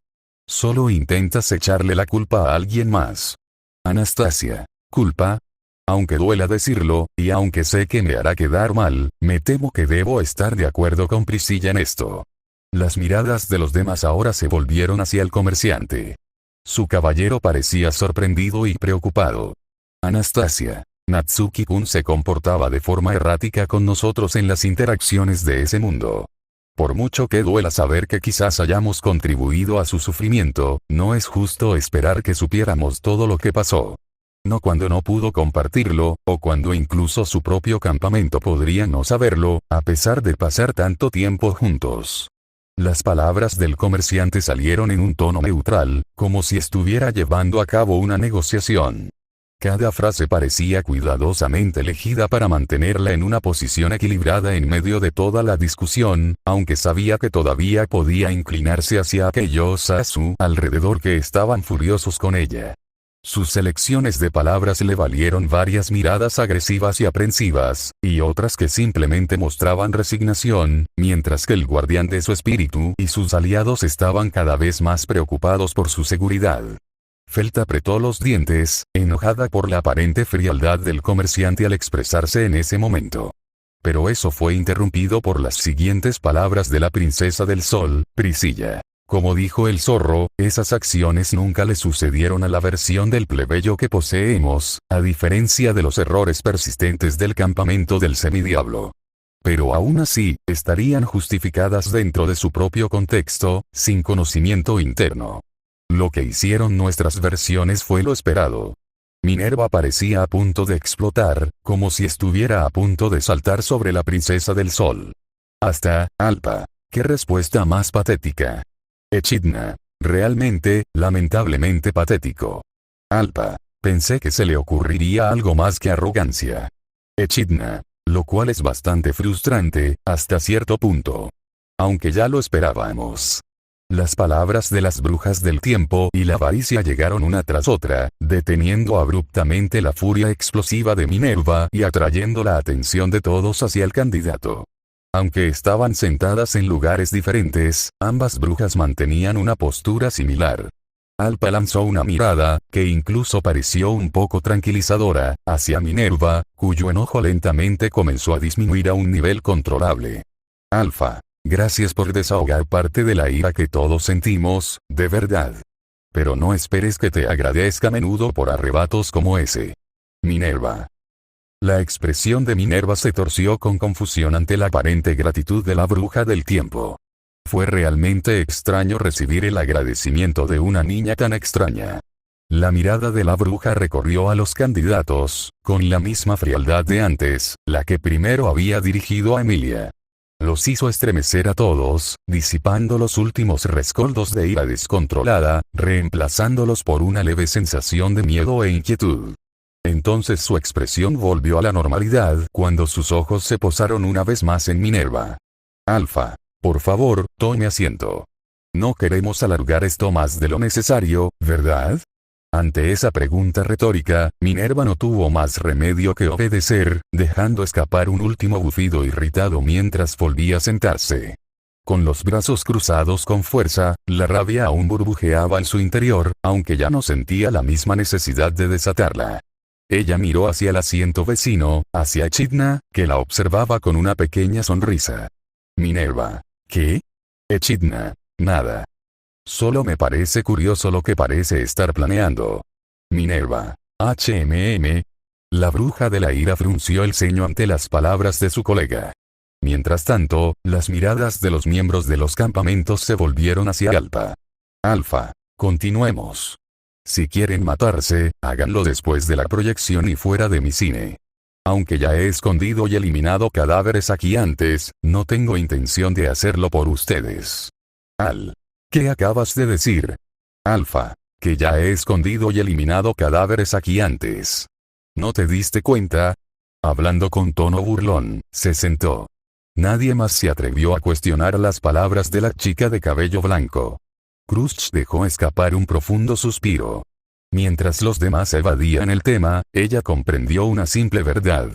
Speaker 1: Solo intentas echarle la culpa a alguien más. Anastasia, ¿culpa? Aunque duela decirlo, y aunque sé que me hará quedar mal, me temo que debo estar de acuerdo con Priscilla en esto. Las miradas de los demás ahora se volvieron hacia el comerciante. Su caballero parecía sorprendido y preocupado. Anastasia, Natsuki-kun se comportaba de forma errática con nosotros en las interacciones de ese mundo. Por mucho que duela saber que quizás hayamos contribuido a su sufrimiento, no es justo esperar que supiéramos todo lo que pasó. No cuando no pudo compartirlo, o cuando incluso su propio campamento podría no saberlo, a pesar de pasar tanto tiempo juntos. Las palabras del comerciante salieron en un tono neutral, como si estuviera llevando a cabo una negociación. Cada frase parecía cuidadosamente elegida para mantenerla en una posición equilibrada en medio de toda la discusión, aunque sabía que todavía podía inclinarse hacia aquellos a su alrededor que estaban furiosos con ella. Sus elecciones de palabras le valieron varias miradas agresivas y aprensivas, y otras que simplemente mostraban resignación, mientras que el guardián de su espíritu y sus aliados estaban cada vez más preocupados por su seguridad. Felt apretó los dientes, enojada por la aparente frialdad del comerciante al expresarse en ese momento. Pero eso fue interrumpido por las siguientes palabras de la princesa del sol, Priscilla. Como dijo el zorro, esas acciones nunca le sucedieron a la versión del plebeyo que poseemos, a diferencia de los errores persistentes del campamento del semidiablo. Pero aún así, estarían justificadas dentro de su propio contexto, sin conocimiento interno. Lo que hicieron nuestras versiones fue lo esperado. Minerva parecía a punto de explotar, como si estuviera a punto de saltar sobre la princesa del sol. Hasta, Alpa, qué respuesta más patética. Echidna, realmente, lamentablemente patético. Alpa, pensé que se le ocurriría algo más que arrogancia. Echidna, lo cual es bastante frustrante, hasta cierto punto. Aunque ya lo esperábamos. Las palabras de las brujas del tiempo y la avaricia llegaron una tras otra, deteniendo abruptamente la furia explosiva de Minerva y atrayendo la atención de todos hacia el candidato. Aunque estaban sentadas en lugares diferentes, ambas brujas mantenían una postura similar. Alpa lanzó una mirada, que incluso pareció un poco tranquilizadora, hacia Minerva, cuyo enojo lentamente comenzó a disminuir a un nivel controlable. Alfa, gracias por desahogar parte de la ira que todos sentimos, de verdad. Pero no esperes que te agradezca a menudo por arrebatos como ese. Minerva. La expresión de Minerva se torció con confusión ante la aparente gratitud de la bruja del tiempo. Fue realmente extraño recibir el agradecimiento de una niña tan extraña. La mirada de la bruja recorrió a los candidatos, con la misma frialdad de antes, la que primero había dirigido a Emilia. Los hizo estremecer a todos, disipando los últimos rescoldos de ira descontrolada, reemplazándolos por una leve sensación de miedo e inquietud. Entonces su expresión volvió a la normalidad cuando sus ojos se posaron una vez más en Minerva. Alfa, por favor, tome asiento. No queremos alargar esto más de lo necesario, ¿verdad? Ante esa pregunta retórica, Minerva no tuvo más remedio que obedecer, dejando escapar un último bufido irritado mientras volvía a sentarse. Con los brazos cruzados con fuerza, la rabia aún burbujeaba en su interior, aunque ya no sentía la misma necesidad de desatarla. Ella miró hacia el asiento vecino, hacia Echidna, que la observaba con una pequeña sonrisa. Minerva. ¿Qué? Echidna. Nada. Solo me parece curioso lo que parece estar planeando. Minerva. La bruja de la ira frunció el ceño ante las palabras de su colega. Mientras tanto, las miradas de los miembros de los campamentos se volvieron hacia Alfa. Alfa. Continuemos. Si quieren matarse, háganlo después de la proyección y fuera de mi cine. Aunque ya he escondido y eliminado cadáveres aquí antes, no tengo intención de hacerlo por ustedes. Al. ¿Qué acabas de decir? Alfa. Que ya he escondido y eliminado cadáveres aquí antes. ¿No te diste cuenta? Hablando con tono burlón, se sentó. Nadie más se atrevió a cuestionar las palabras de la chica de cabello blanco. Crush dejó escapar un profundo suspiro. Mientras los demás evadían el tema, ella comprendió una simple verdad.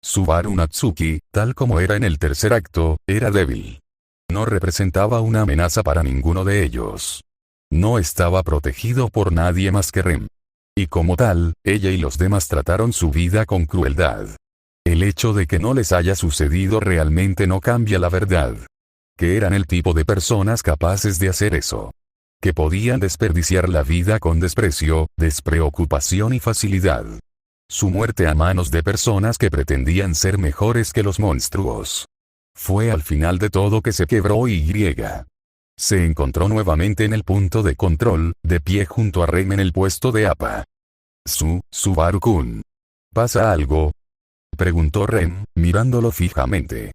Speaker 1: Subaru Natsuki, tal como era en el tercer acto, era débil. No representaba una amenaza para ninguno de ellos. No estaba protegido por nadie más que Rem. Y como tal, ella y los demás trataron su vida con crueldad. El hecho de que no les haya sucedido realmente no cambia la verdad. Que eran el tipo de personas capaces de hacer eso. Que podían desperdiciar la vida con desprecio, despreocupación y facilidad. Su muerte a manos de personas que pretendían ser mejores que los monstruos. Fue al final de todo que se quebró y se encontró nuevamente en el punto de control, de pie junto a Rem en el puesto de APA. Subaru-kun. ¿Pasa algo? Preguntó Rem, mirándolo fijamente.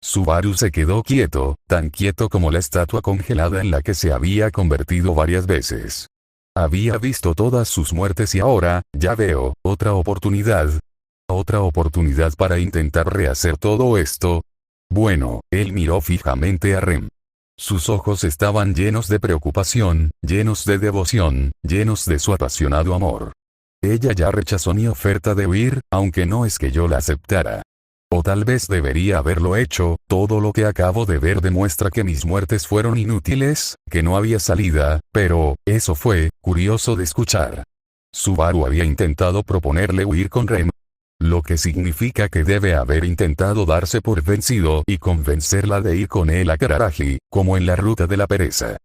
Speaker 1: Subaru se quedó quieto, tan quieto como la estatua congelada en la que se había convertido varias veces. Había visto todas sus muertes y ahora, ya veo, otra oportunidad. Otra oportunidad para intentar rehacer todo esto. Bueno, él miró fijamente a Rem. Sus ojos estaban llenos de preocupación, llenos de devoción, llenos de su apasionado amor. Ella ya rechazó mi oferta de huir, aunque no es que yo la aceptara. O tal vez debería haberlo hecho, todo lo que acabo de ver demuestra que mis muertes fueron inútiles, que no había salida, pero, eso fue, curioso de escuchar. Subaru había intentado proponerle huir con Rem. Lo que significa que debe haber intentado darse por vencido y convencerla de ir con él a Kararaji, como en la ruta de la pereza.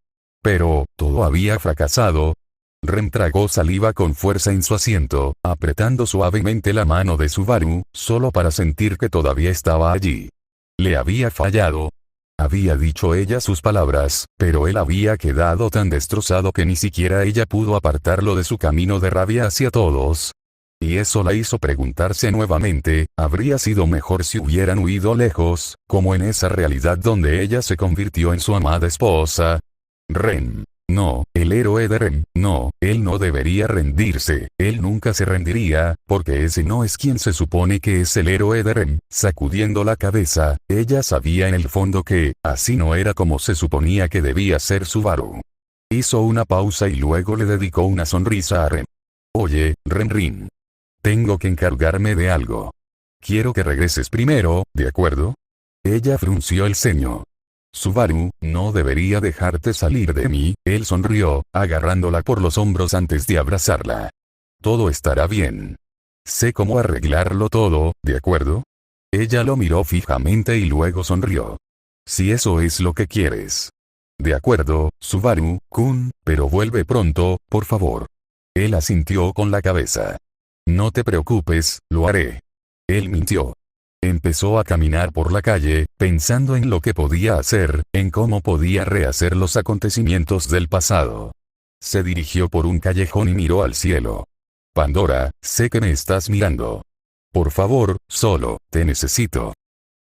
Speaker 1: Pero, todo había fracasado. Rem tragó saliva con fuerza en su asiento, apretando suavemente la mano de Subaru, solo para sentir que todavía estaba allí. Le había fallado. Había dicho ella sus palabras, pero él había quedado tan destrozado que ni siquiera ella pudo apartarlo de su camino de rabia hacia todos. Y eso la hizo preguntarse nuevamente, ¿habría sido mejor si hubieran huido lejos, como en esa realidad donde ella se convirtió en su amada esposa? Rem. No, el héroe de Rem, no, él no debería rendirse, él nunca se rendiría, porque ese no es quien se supone que es el héroe de Rem. Sacudiendo la cabeza, ella sabía en el fondo que, así no era como se suponía que debía ser Subaru. Hizo una pausa y luego le dedicó una sonrisa a Rem. Oye, Renrin. Tengo que encargarme de algo. Quiero que regreses primero, ¿de acuerdo? Ella frunció el ceño. Subaru, no debería dejarte salir de mí, él sonrió, agarrándola por los hombros antes de abrazarla. Todo estará bien. Sé cómo arreglarlo todo, ¿de acuerdo? Ella lo miró fijamente y luego sonrió. Si eso es lo que quieres. De acuerdo, Subaru-kun, pero vuelve pronto, por favor. Él asintió con la cabeza. No te preocupes, lo haré. Él mintió. Empezó a caminar por la calle, pensando en lo que podía hacer, en cómo podía rehacer los acontecimientos del pasado. Se dirigió por un callejón y miró al cielo. Pandora, sé que me estás mirando. Por favor, solo, te necesito.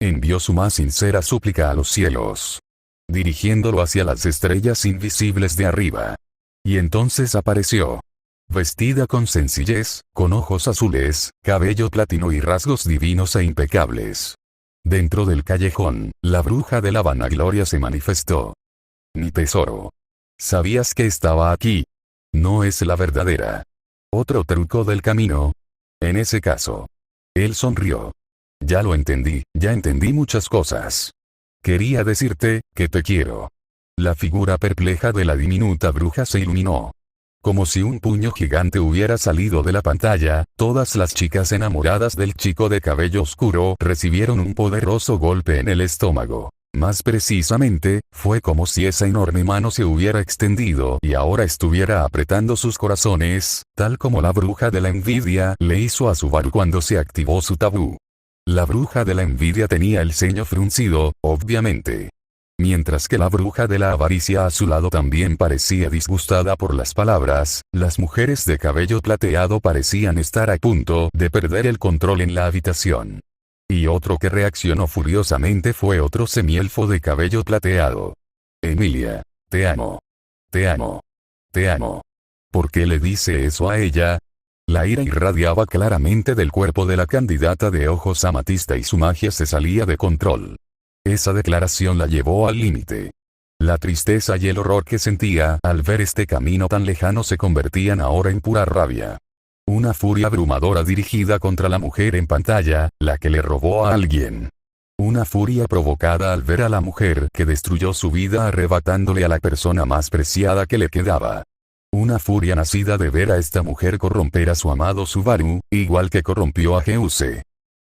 Speaker 1: Envió su más sincera súplica a los cielos. Dirigiéndolo hacia las estrellas invisibles de arriba. Y entonces apareció. Vestida con sencillez, con ojos azules, cabello platino y rasgos divinos e impecables. Dentro del callejón, la bruja de la vanagloria se manifestó. Mi tesoro. ¿Sabías que estaba aquí? No es la verdadera. ¿Otro truco del camino? En ese caso. Él sonrió. Ya lo entendí, ya entendí muchas cosas. Quería decirte, que te quiero. La figura perpleja de la diminuta bruja se iluminó. Como si un puño gigante hubiera salido de la pantalla, todas las chicas enamoradas del chico de cabello oscuro recibieron un poderoso golpe en el estómago. Más precisamente, fue como si esa enorme mano se hubiera extendido y ahora estuviera apretando sus corazones, tal como la bruja de la envidia le hizo a Subaru cuando se activó su tabú. La bruja de la envidia tenía el ceño fruncido, obviamente. Mientras que la bruja de la avaricia a su lado también parecía disgustada por las palabras, las mujeres de cabello plateado parecían estar a punto de perder el control en la habitación. Y otro que reaccionó furiosamente fue otro semielfo de cabello plateado. Emilia, te amo. Te amo. Te amo. ¿Por qué le dice eso a ella? La ira irradiaba claramente del cuerpo de la candidata de ojos amatista y su magia se salía de control. Esa declaración la llevó al límite. La tristeza y el horror que sentía al ver este camino tan lejano se convertían ahora en pura rabia. Una furia abrumadora dirigida contra la mujer en pantalla, la que le robó a alguien. Una furia provocada al ver a la mujer que destruyó su vida arrebatándole a la persona más preciada que le quedaba. Una furia nacida de ver a esta mujer corromper a su amado Subaru, igual que corrompió a Geuse.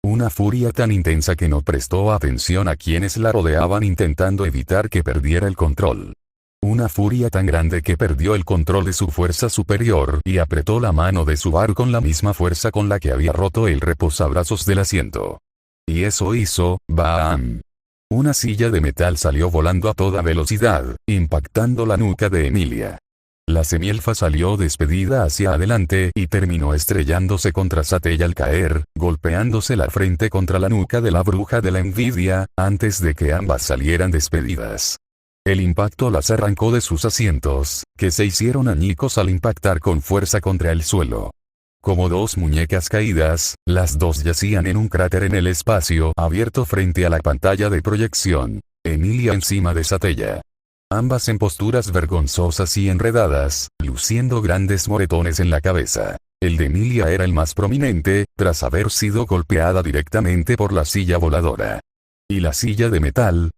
Speaker 1: Una furia tan intensa que no prestó atención a quienes la rodeaban intentando evitar que perdiera el control. Una furia tan grande que perdió el control de su fuerza superior y apretó la mano de Subaru con la misma fuerza con la que había roto el reposabrazos del asiento. Y eso hizo, ¡bam! Una silla de metal salió volando a toda velocidad, impactando la nuca de Emilia. La semielfa salió despedida hacia adelante y terminó estrellándose contra Satella al caer, golpeándose la frente contra la nuca de la bruja de la envidia, antes de que ambas salieran despedidas. El impacto las arrancó de sus asientos, que se hicieron añicos al impactar con fuerza contra el suelo. Como dos muñecas caídas, las dos yacían en un cráter en el espacio abierto frente a la pantalla de proyección. Emilia encima de Satella. Ambas en posturas vergonzosas y enredadas, luciendo grandes moretones en la cabeza. El de Emilia era el más prominente, tras haber sido golpeada directamente por la silla voladora. Y la silla de metal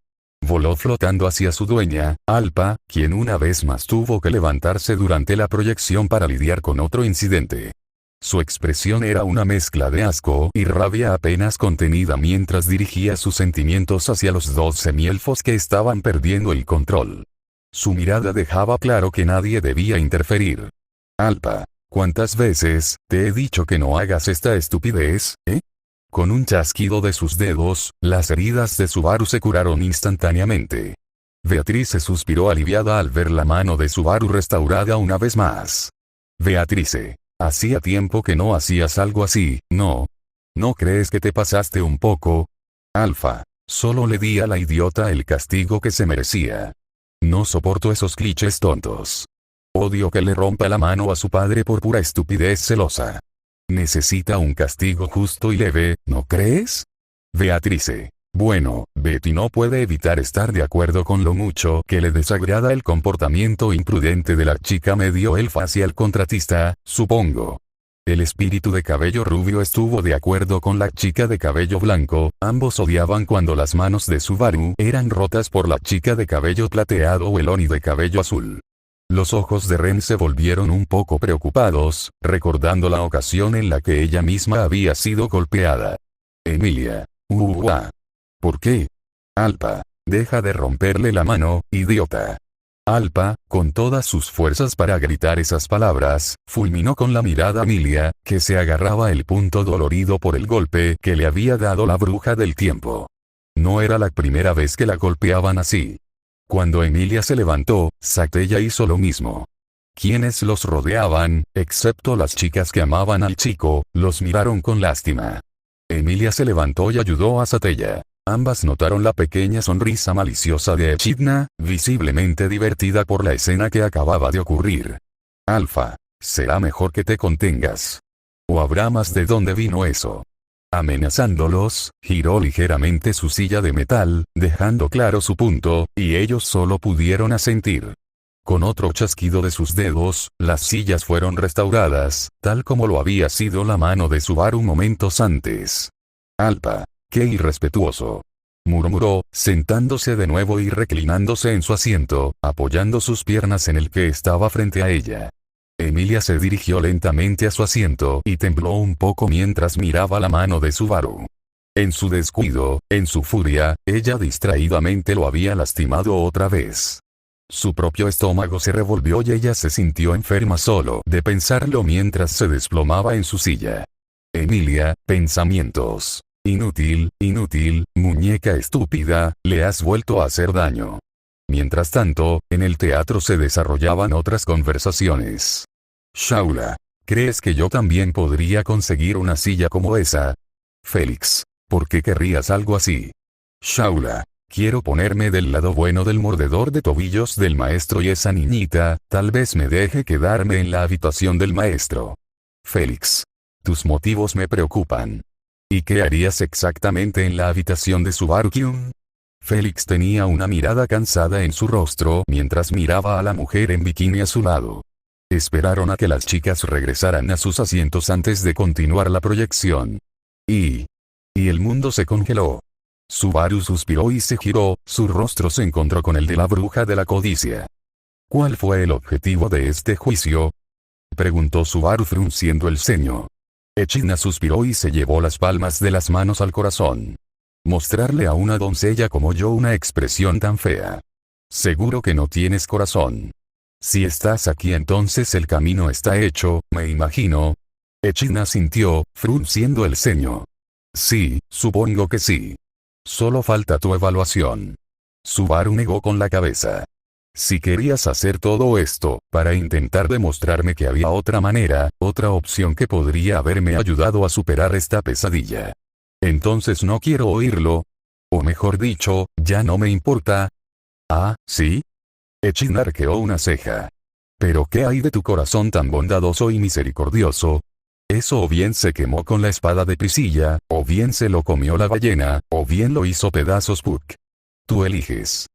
Speaker 1: voló flotando hacia su dueña, Alpa, quien una vez más tuvo que levantarse durante la proyección para lidiar con otro incidente. Su expresión era una mezcla de asco y rabia apenas contenida mientras dirigía sus sentimientos hacia los dos semielfos que estaban perdiendo el control. Su mirada dejaba claro que nadie debía interferir. Alpa, ¿cuántas veces te he dicho que no hagas esta estupidez, eh? Con un chasquido de sus dedos, las heridas de Subaru se curaron instantáneamente. Beatriz se suspiró aliviada al ver la mano de Subaru restaurada una vez más. Beatrice. Hacía tiempo que no hacías algo así, ¿no? ¿No crees que te pasaste un poco? Alfa. Solo le di a la idiota el castigo que se merecía. No soporto esos clichés tontos. Odio que le rompa la mano a su padre por pura estupidez celosa. Necesita un castigo justo y leve, ¿no crees? Beatrice. Bueno, Betty no puede evitar estar de acuerdo con lo mucho que le desagrada el comportamiento imprudente de la chica medio elfa hacia el contratista, supongo. El espíritu de cabello rubio estuvo de acuerdo con la chica de cabello blanco, ambos odiaban cuando las manos de Subaru eran rotas por la chica de cabello plateado o el Oni de cabello azul. Los ojos de Ren se volvieron un poco preocupados, recordando la ocasión en la que ella misma había sido golpeada. Emilia. ¿Por qué? Alpa, deja de romperle la mano, idiota. Alpa, con todas sus fuerzas para gritar esas palabras, fulminó con la mirada a Emilia, que se agarraba el punto dolorido por el golpe que le había dado la bruja del tiempo. No era la primera vez que la golpeaban así. Cuando Emilia se levantó, Satella hizo lo mismo. Quienes los rodeaban, excepto las chicas que amaban al chico, los miraron con lástima. Emilia se levantó y ayudó a Satella. Ambas notaron la pequeña sonrisa maliciosa de Echidna, visiblemente divertida por la escena que acababa de ocurrir. Alfa, será mejor que te contengas. ¿O habrá más de dónde vino eso? Amenazándolos, giró ligeramente su silla de metal, dejando claro su punto, y ellos solo pudieron asentir. Con otro chasquido de sus dedos, las sillas fueron restauradas, tal como lo había sido la mano de Subaru momentos antes. «Alpa, qué irrespetuoso», murmuró, sentándose de nuevo y reclinándose en su asiento, apoyando sus piernas en el que estaba frente a ella. Emilia se dirigió lentamente a su asiento y tembló un poco mientras miraba la mano de Subaru. En su descuido, en su furia, ella distraídamente lo había lastimado otra vez. Su propio estómago se revolvió y ella se sintió enferma solo de pensarlo mientras se desplomaba en su silla. Emilia, pensamientos. Inútil, inútil, muñeca estúpida, le has vuelto a hacer daño. Mientras tanto, en el teatro se desarrollaban otras conversaciones. Shaula, ¿crees que yo también podría conseguir una silla como esa? Félix, ¿por qué querrías algo así? Shaula, quiero ponerme del lado bueno del mordedor de tobillos del maestro y esa niñita, tal vez me deje quedarme en la habitación del maestro. Félix, tus motivos me preocupan. ¿Y qué harías exactamente en la habitación de Subaru-kyun? Félix tenía una mirada cansada en su rostro mientras miraba a la mujer en bikini a su lado. Esperaron a que las chicas regresaran a sus asientos antes de continuar la proyección. Y el mundo se congeló. Subaru suspiró y se giró, su rostro se encontró con el de la bruja de la codicia. ¿Cuál fue el objetivo de este juicio? Preguntó Subaru frunciendo el ceño. Echidna suspiró y se llevó las palmas de las manos al corazón. Mostrarle a una doncella como yo una expresión tan fea. Seguro que no tienes corazón. Si estás aquí entonces el camino está hecho, me imagino. Echidna sintió, frunciendo el ceño. Sí, supongo que sí. Solo falta tu evaluación. Subaru negó con la cabeza. Si querías hacer todo esto, para intentar demostrarme que había otra manera, otra opción que podría haberme ayudado a superar esta pesadilla. Entonces no quiero oírlo. O mejor dicho, ya no me importa. Ah, ¿sí? Echidna arqueó una ceja. ¿Pero qué hay de tu corazón tan bondadoso y misericordioso? Eso o bien se quemó con la espada de Priscilla, o bien se lo comió la ballena, o bien lo hizo pedazos Puck. Tú eliges.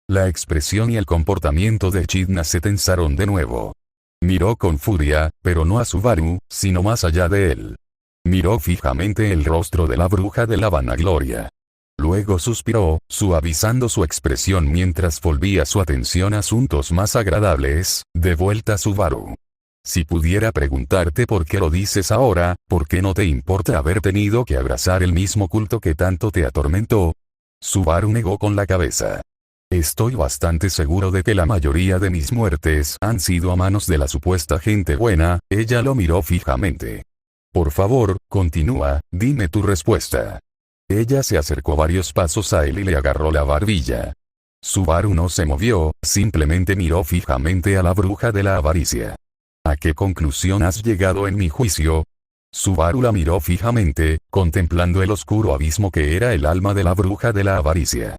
Speaker 1: La expresión y el comportamiento de Echidna se tensaron de nuevo. Miró con furia, pero no a Subaru, sino más allá de él. Miró fijamente el rostro de la bruja de la vanagloria. Luego suspiró, suavizando su expresión mientras volvía su atención a asuntos más agradables, de vuelta a Subaru. Si pudiera preguntarte por qué lo dices ahora, ¿por qué no te importa haber tenido que abrazar el mismo culto que tanto te atormentó? Subaru negó con la cabeza. Estoy bastante seguro de que la mayoría de mis muertes han sido a manos de la supuesta gente buena. Ella lo miró fijamente. Por favor, continúa, dime tu respuesta. Ella se acercó varios pasos a él y le agarró la barbilla. Subaru no se movió, simplemente miró fijamente a la bruja de la avaricia. ¿A qué conclusión has llegado en mi juicio? Subaru la miró fijamente, contemplando el oscuro abismo que era el alma de la bruja de la avaricia.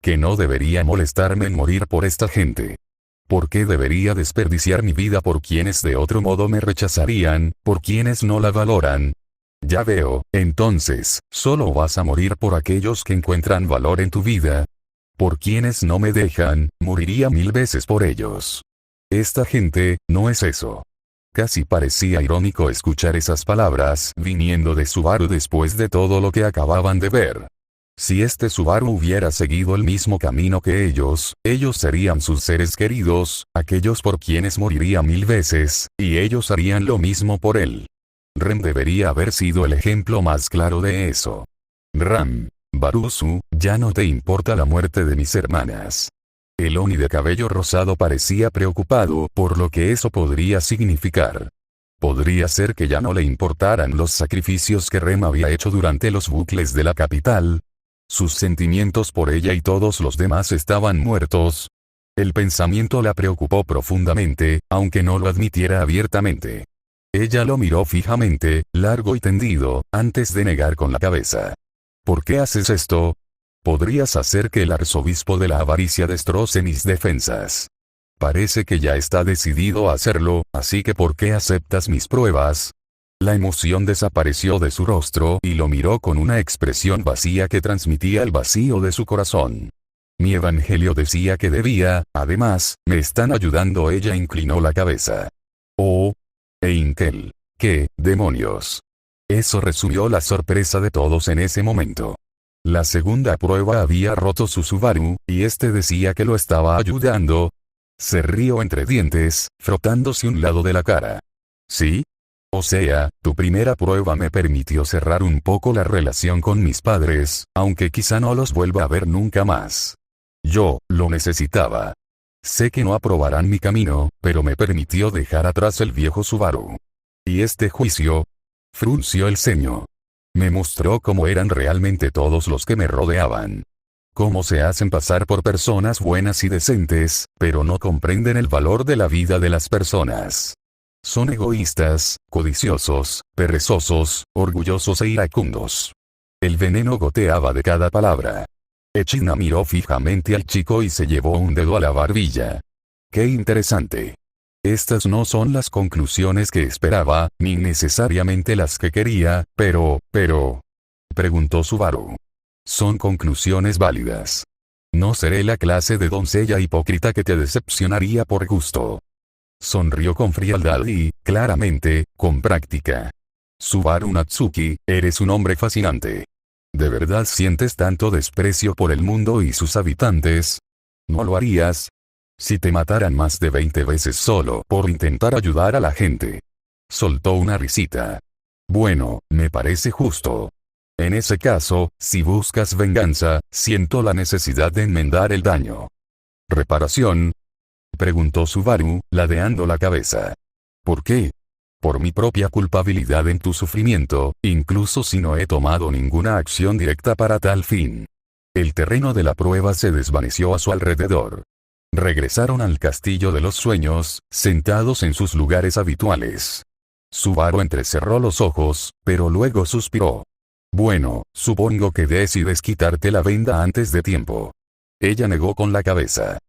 Speaker 1: Que no debería molestarme en morir por esta gente. ¿Por qué debería desperdiciar mi vida por quienes de otro modo me rechazarían, por quienes no la valoran? Ya veo, entonces, solo vas a morir por aquellos que encuentran valor en tu vida. Por quienes no me dejan, moriría 1000 veces por ellos. Esta gente, no es eso. Casi parecía irónico escuchar esas palabras viniendo de Subaru después de todo lo que acababan de ver. Si este Subaru hubiera seguido el mismo camino que ellos serían sus seres queridos, aquellos por quienes moriría 1000 veces, y ellos harían lo mismo por él. Rem debería haber sido el ejemplo más claro de eso. Ram, Barusu, ya no te importa la muerte de mis hermanas. El Oni de cabello rosado parecía preocupado por lo que eso podría significar. Podría ser que ya no le importaran los sacrificios que Rem había hecho durante los bucles de la capital. Sus sentimientos por ella y todos los demás estaban muertos. El pensamiento la preocupó profundamente, aunque no lo admitiera abiertamente. Ella lo miró fijamente, largo y tendido, antes de negar con la cabeza. ¿Por qué haces esto? Podrías hacer que el arzobispo de la avaricia destroce mis defensas. Parece que ya está decidido a hacerlo, así que ¿por qué aceptas mis pruebas? La emoción desapareció de su rostro y lo miró con una expresión vacía que transmitía el vacío de su corazón. Mi evangelio decía que debía, además, me están ayudando. Ella inclinó la cabeza. Oh. Heinkel. ¿Qué, demonios? Eso resumió la sorpresa de todos en ese momento. La segunda prueba había roto su Subaru, y este decía que lo estaba ayudando. Se rió entre dientes, frotándose un lado de la cara. ¿Sí? O sea, tu primera prueba me permitió cerrar un poco la relación con mis padres, aunque quizá no los vuelva a ver nunca más. Yo, lo necesitaba. Sé que no aprobarán mi camino, pero me permitió dejar atrás el viejo Subaru. Y este juicio, frunció el ceño. Me mostró cómo eran realmente todos los que me rodeaban. Cómo se hacen pasar por personas buenas y decentes, pero no comprenden el valor de la vida de las personas. Son egoístas, codiciosos, perezosos, orgullosos e iracundos. El veneno goteaba de cada palabra. Echidna miró fijamente al chico y se llevó un dedo a la barbilla. ¡Qué interesante! Estas no son las conclusiones que esperaba, ni necesariamente las que quería, pero, preguntó Subaru. Son conclusiones válidas. No seré la clase de doncella hipócrita que te decepcionaría por gusto. Sonrió con frialdad y, claramente, con práctica. Subaru Natsuki, eres un hombre fascinante. ¿De verdad sientes tanto desprecio por el mundo y sus habitantes? ¿No lo harías? Si te mataran más de 20 veces solo por intentar ayudar a la gente. Soltó una risita. Bueno, me parece justo. En ese caso, si buscas venganza, siento la necesidad de enmendar el daño. ¿Reparación? Preguntó Subaru, ladeando la cabeza. ¿Por qué? Por mi propia culpabilidad en tu sufrimiento, incluso si no he tomado ninguna acción directa para tal fin. El terreno de la prueba se desvaneció a su alrededor. Regresaron al castillo de los sueños, sentados en sus lugares habituales. Subaru entrecerró los ojos, pero luego suspiró. Bueno, supongo que decides quitarte la venda antes de tiempo. Ella negó con la cabeza.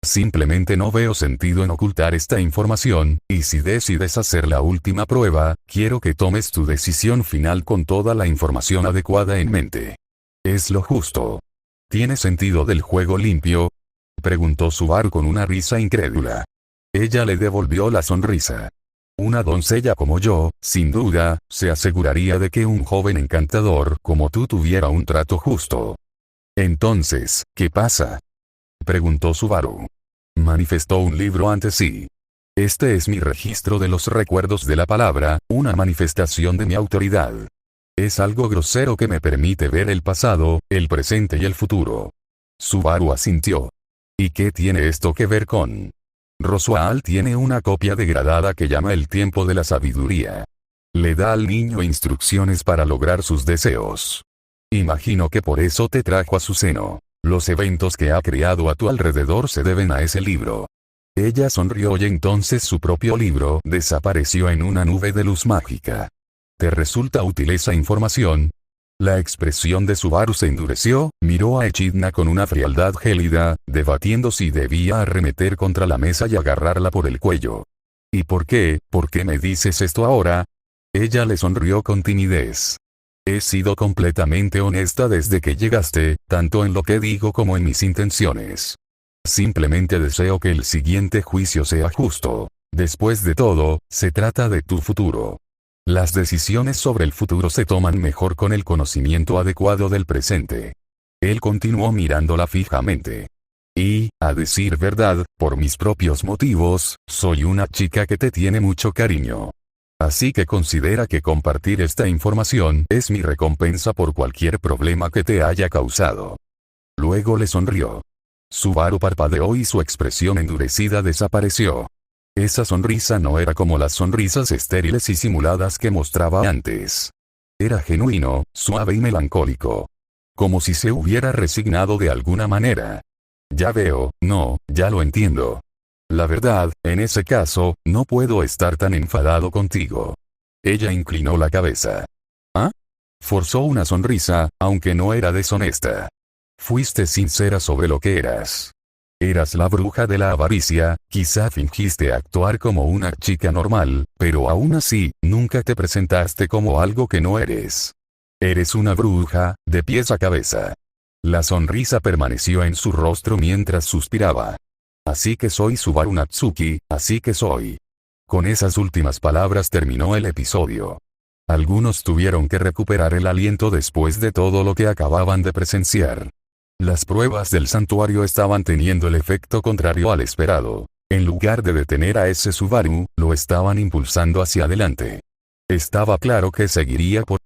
Speaker 1: Simplemente no veo sentido en ocultar esta información, y si decides hacer la última prueba, quiero que tomes tu decisión final con toda la información adecuada en mente. Es lo justo. ¿Tiene sentido del juego limpio? Preguntó Subaru con una risa incrédula. Ella le devolvió la sonrisa. Una doncella como yo, sin duda, se aseguraría de que un joven encantador como tú tuviera un trato justo. Entonces, ¿qué pasa? Preguntó Subaru. Manifestó un libro ante sí. Este es mi registro de los recuerdos de la palabra, una manifestación de mi autoridad. Es algo grosero que me permite ver el pasado, el presente y el futuro. Subaru asintió. ¿Y qué tiene esto que ver con? Roswaal tiene una copia degradada que llama el tiempo de la sabiduría. Le da al niño instrucciones para lograr sus deseos. Imagino que por eso te trajo a su seno. Los eventos que ha creado a tu alrededor se deben a ese libro. Ella sonrió y entonces su propio libro desapareció en una nube de luz mágica. ¿Te resulta útil esa información? La expresión de Subaru se endureció, miró a Echidna con una frialdad gélida, debatiendo si debía arremeter contra la mesa y agarrarla por el cuello. ¿Y por qué me dices esto ahora? Ella le sonrió con timidez. He sido completamente honesta desde que llegaste, tanto en lo que digo como en mis intenciones. Simplemente deseo que el siguiente juicio sea justo. Después de todo, se trata de tu futuro. Las decisiones sobre el futuro se toman mejor con el conocimiento adecuado del presente. Él continuó mirándola fijamente. Y, a decir verdad, por mis propios motivos, soy una chica que te tiene mucho cariño. Así que considera que compartir esta información es mi recompensa por cualquier problema que te haya causado. Luego le sonrió. Subaru parpadeó y su expresión endurecida desapareció. Esa sonrisa no era como las sonrisas estériles y simuladas que mostraba antes. Era genuino, suave y melancólico. Como si se hubiera resignado de alguna manera. Ya veo, no, ya lo entiendo. La verdad, en ese caso, no puedo estar tan enfadado contigo. Ella inclinó la cabeza. ¿Ah? Forzó una sonrisa, aunque no era deshonesta. Fuiste sincera sobre lo que eras. Eras la bruja de la avaricia, quizá fingiste actuar como una chica normal, pero aún así, nunca te presentaste como algo que no eres. Eres una bruja, de pies a cabeza. La sonrisa permaneció en su rostro mientras suspiraba. Así que soy Subaru Natsuki, así que soy. Con esas últimas palabras terminó el episodio. Algunos tuvieron que recuperar el aliento después de todo lo que acababan de presenciar. Las pruebas del santuario estaban teniendo el efecto contrario al esperado. En lugar de detener a ese Subaru, lo estaban impulsando hacia adelante. Estaba claro que seguiría por